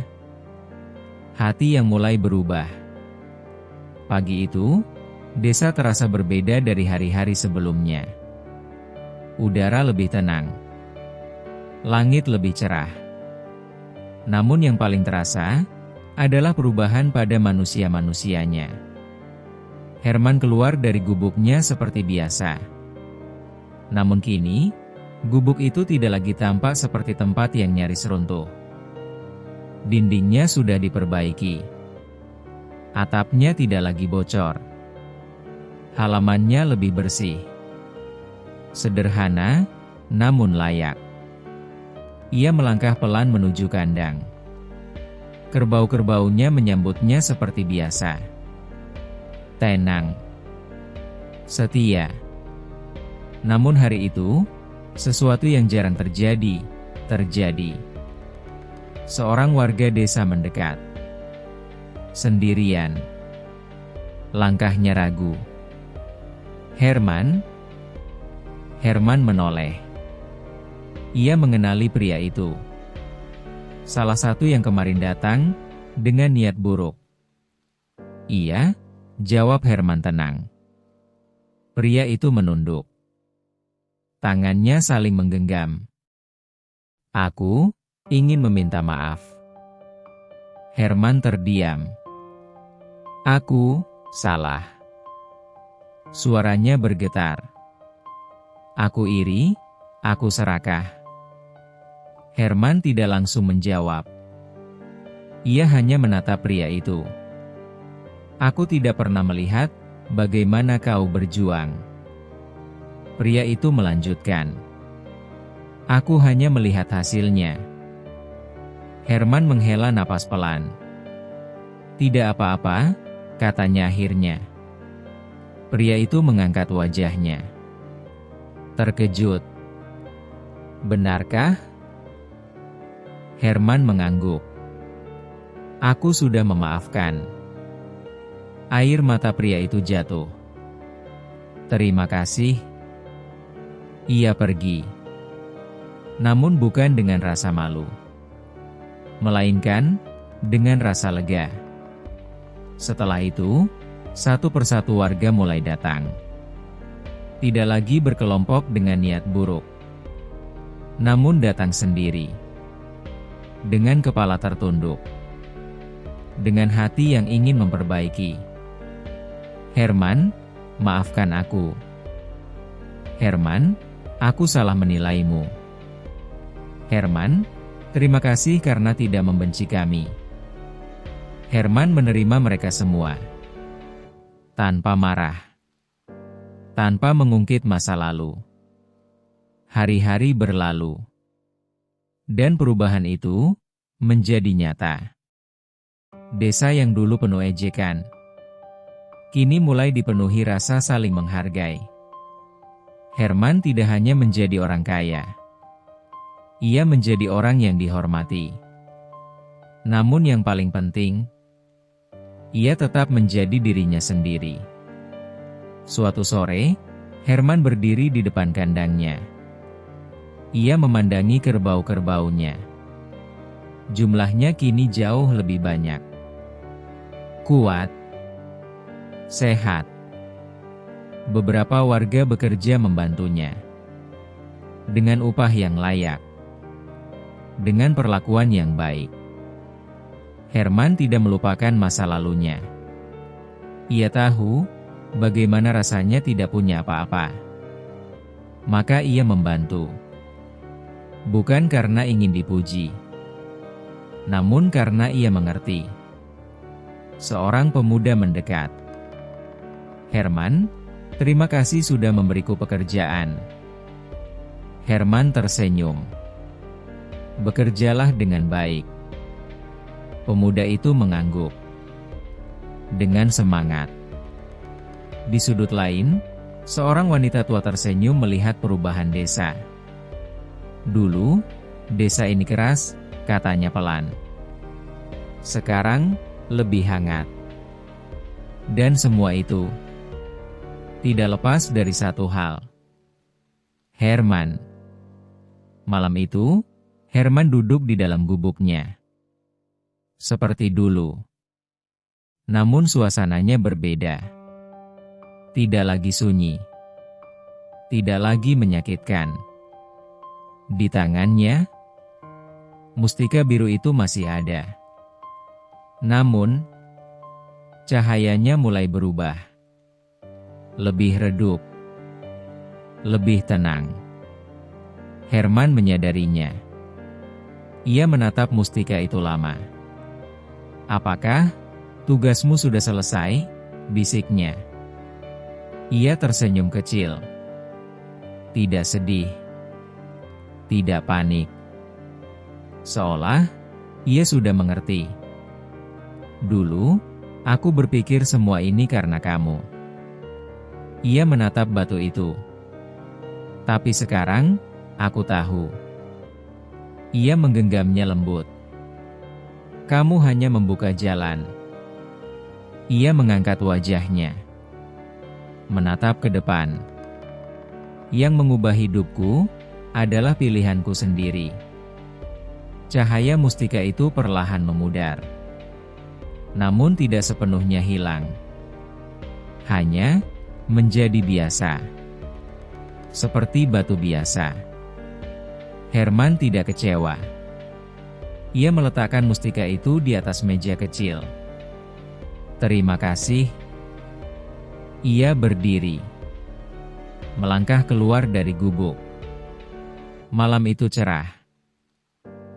hati yang mulai berubah. Pagi itu, desa terasa berbeda dari hari-hari sebelumnya. Udara lebih tenang. Langit lebih cerah. Namun yang paling terasa adalah perubahan pada manusia-manusianya. Herman keluar dari gubuknya seperti biasa. Namun kini, gubuk itu tidak lagi tampak seperti tempat yang nyaris runtuh. Dindingnya sudah diperbaiki. Atapnya tidak lagi bocor. Halamannya lebih bersih. Sederhana, namun layak. Ia melangkah pelan menuju kandang. Kerbau-kerbaunya menyambutnya seperti biasa. Tenang. Setia. Namun hari itu, sesuatu yang jarang terjadi. Seorang warga desa mendekat. Sendirian. Langkahnya ragu. Herman? Herman menoleh. Ia mengenali pria itu. Salah satu yang kemarin datang dengan niat buruk. Iya, jawab Herman tenang. Pria itu menunduk. Tangannya saling menggenggam. Aku ingin meminta maaf. Herman terdiam. Aku salah. Suaranya bergetar. Aku iri, aku serakah. Herman tidak langsung menjawab. Ia hanya menatap pria itu. Aku tidak pernah melihat bagaimana kau berjuang. Pria itu melanjutkan. Aku hanya melihat hasilnya. Herman menghela napas pelan. Tidak apa-apa, katanya akhirnya. Pria itu mengangkat wajahnya. Terkejut. Benarkah? Herman mengangguk. Aku sudah memaafkan. Air mata pria itu jatuh. Terima kasih. Ia pergi. Namun bukan dengan rasa malu. Melainkan dengan rasa lega. Setelah itu, satu persatu warga mulai datang. Tidak lagi berkelompok dengan niat buruk. Namun datang sendiri. Dengan kepala tertunduk. Dengan hati yang ingin memperbaiki. Herman, maafkan aku. Herman, aku salah menilaimu. Herman, terima kasih karena tidak membenci kami. Herman menerima mereka semua. Tanpa marah. Tanpa mengungkit masa lalu. Hari-hari berlalu. Dan perubahan itu menjadi nyata. Desa yang dulu penuh ejekan, kini mulai dipenuhi rasa saling menghargai. Herman tidak hanya menjadi orang kaya. Ia menjadi orang yang dihormati. Namun yang paling penting, ia tetap menjadi dirinya sendiri. Suatu sore, Herman berdiri di depan kandangnya. Ia memandangi kerbau-kerbaunya. Jumlahnya kini jauh lebih banyak. Kuat. Sehat. Beberapa warga bekerja membantunya. Dengan upah yang layak. dengan perlakuan yang baik. Herman tidak melupakan masa lalunya. Ia tahu bagaimana rasanya tidak punya apa-apa. Maka ia membantu. Bukan karena ingin dipuji, namun karena ia mengerti. Seorang pemuda mendekat. "Herman, terima kasih sudah memberiku pekerjaan." Herman tersenyum. "Bekerjalah dengan baik." Pemuda itu mengangguk dengan semangat. Di sudut lain, seorang wanita tua tersenyum melihat perubahan desa. "Dulu, desa ini keras," katanya pelan. "Sekarang, lebih hangat." Dan semua itu tidak lepas dari satu hal. Herman. Malam itu, Herman duduk di dalam gubuknya. Seperti dulu. Namun suasananya berbeda. Tidak lagi sunyi. Tidak lagi menyakitkan. Di tangannya, mustika biru itu masih ada. Namun, cahayanya mulai berubah. Lebih redup. Lebih tenang. Herman menyadarinya. Ia menatap mustika itu lama. "Apakah tugasmu sudah selesai?" bisiknya. Ia tersenyum kecil. Tidak sedih. Tidak panik. Seolah ia sudah mengerti. "Dulu, aku berpikir semua ini karena kamu." Ia menatap batu itu. "Tapi sekarang, aku tahu." Ia menggenggamnya lembut. "Kamu hanya membuka jalan." Ia mengangkat wajahnya. Menatap ke depan. "Yang mengubah hidupku adalah pilihanku sendiri." Cahaya mustika itu perlahan memudar. Namun tidak sepenuhnya hilang. Hanya menjadi biasa. Seperti batu biasa. Herman tidak kecewa. Ia meletakkan mustika itu di atas meja kecil. "Terima kasih." Ia berdiri. Melangkah keluar dari gubuk. Malam itu cerah.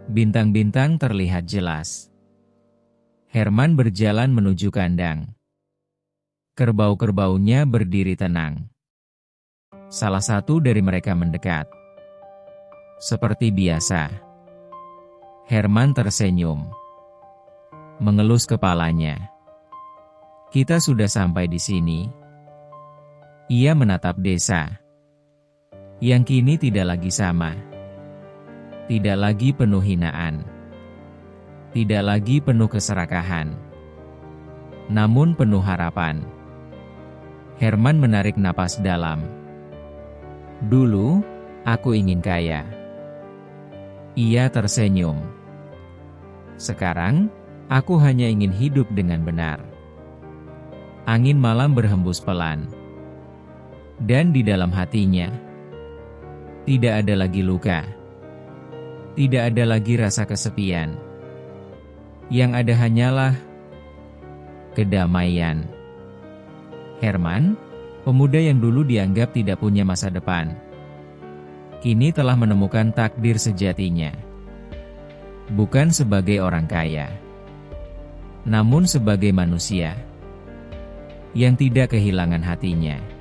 Bintang-bintang terlihat jelas. Herman berjalan menuju kandang. Kerbau-kerbaunya berdiri tenang. Salah satu dari mereka mendekat. Seperti biasa. Herman tersenyum. Mengelus kepalanya. "Kita sudah sampai di sini." Ia menatap desa. Yang kini tidak lagi sama. Tidak lagi penuh hinaan. Tidak lagi penuh keserakahan. Namun penuh harapan. Herman menarik napas dalam. "Dulu, aku ingin kaya." Ia tersenyum. "Sekarang, aku hanya ingin hidup dengan benar." Angin malam berhembus pelan. Dan di dalam hatinya, tidak ada lagi luka. Tidak ada lagi rasa kesepian. Yang ada hanyalah kedamaian. Herman, pemuda yang dulu dianggap tidak punya masa depan, kini telah menemukan takdir sejatinya. Bukan sebagai orang kaya, namun sebagai manusia yang tidak kehilangan hatinya.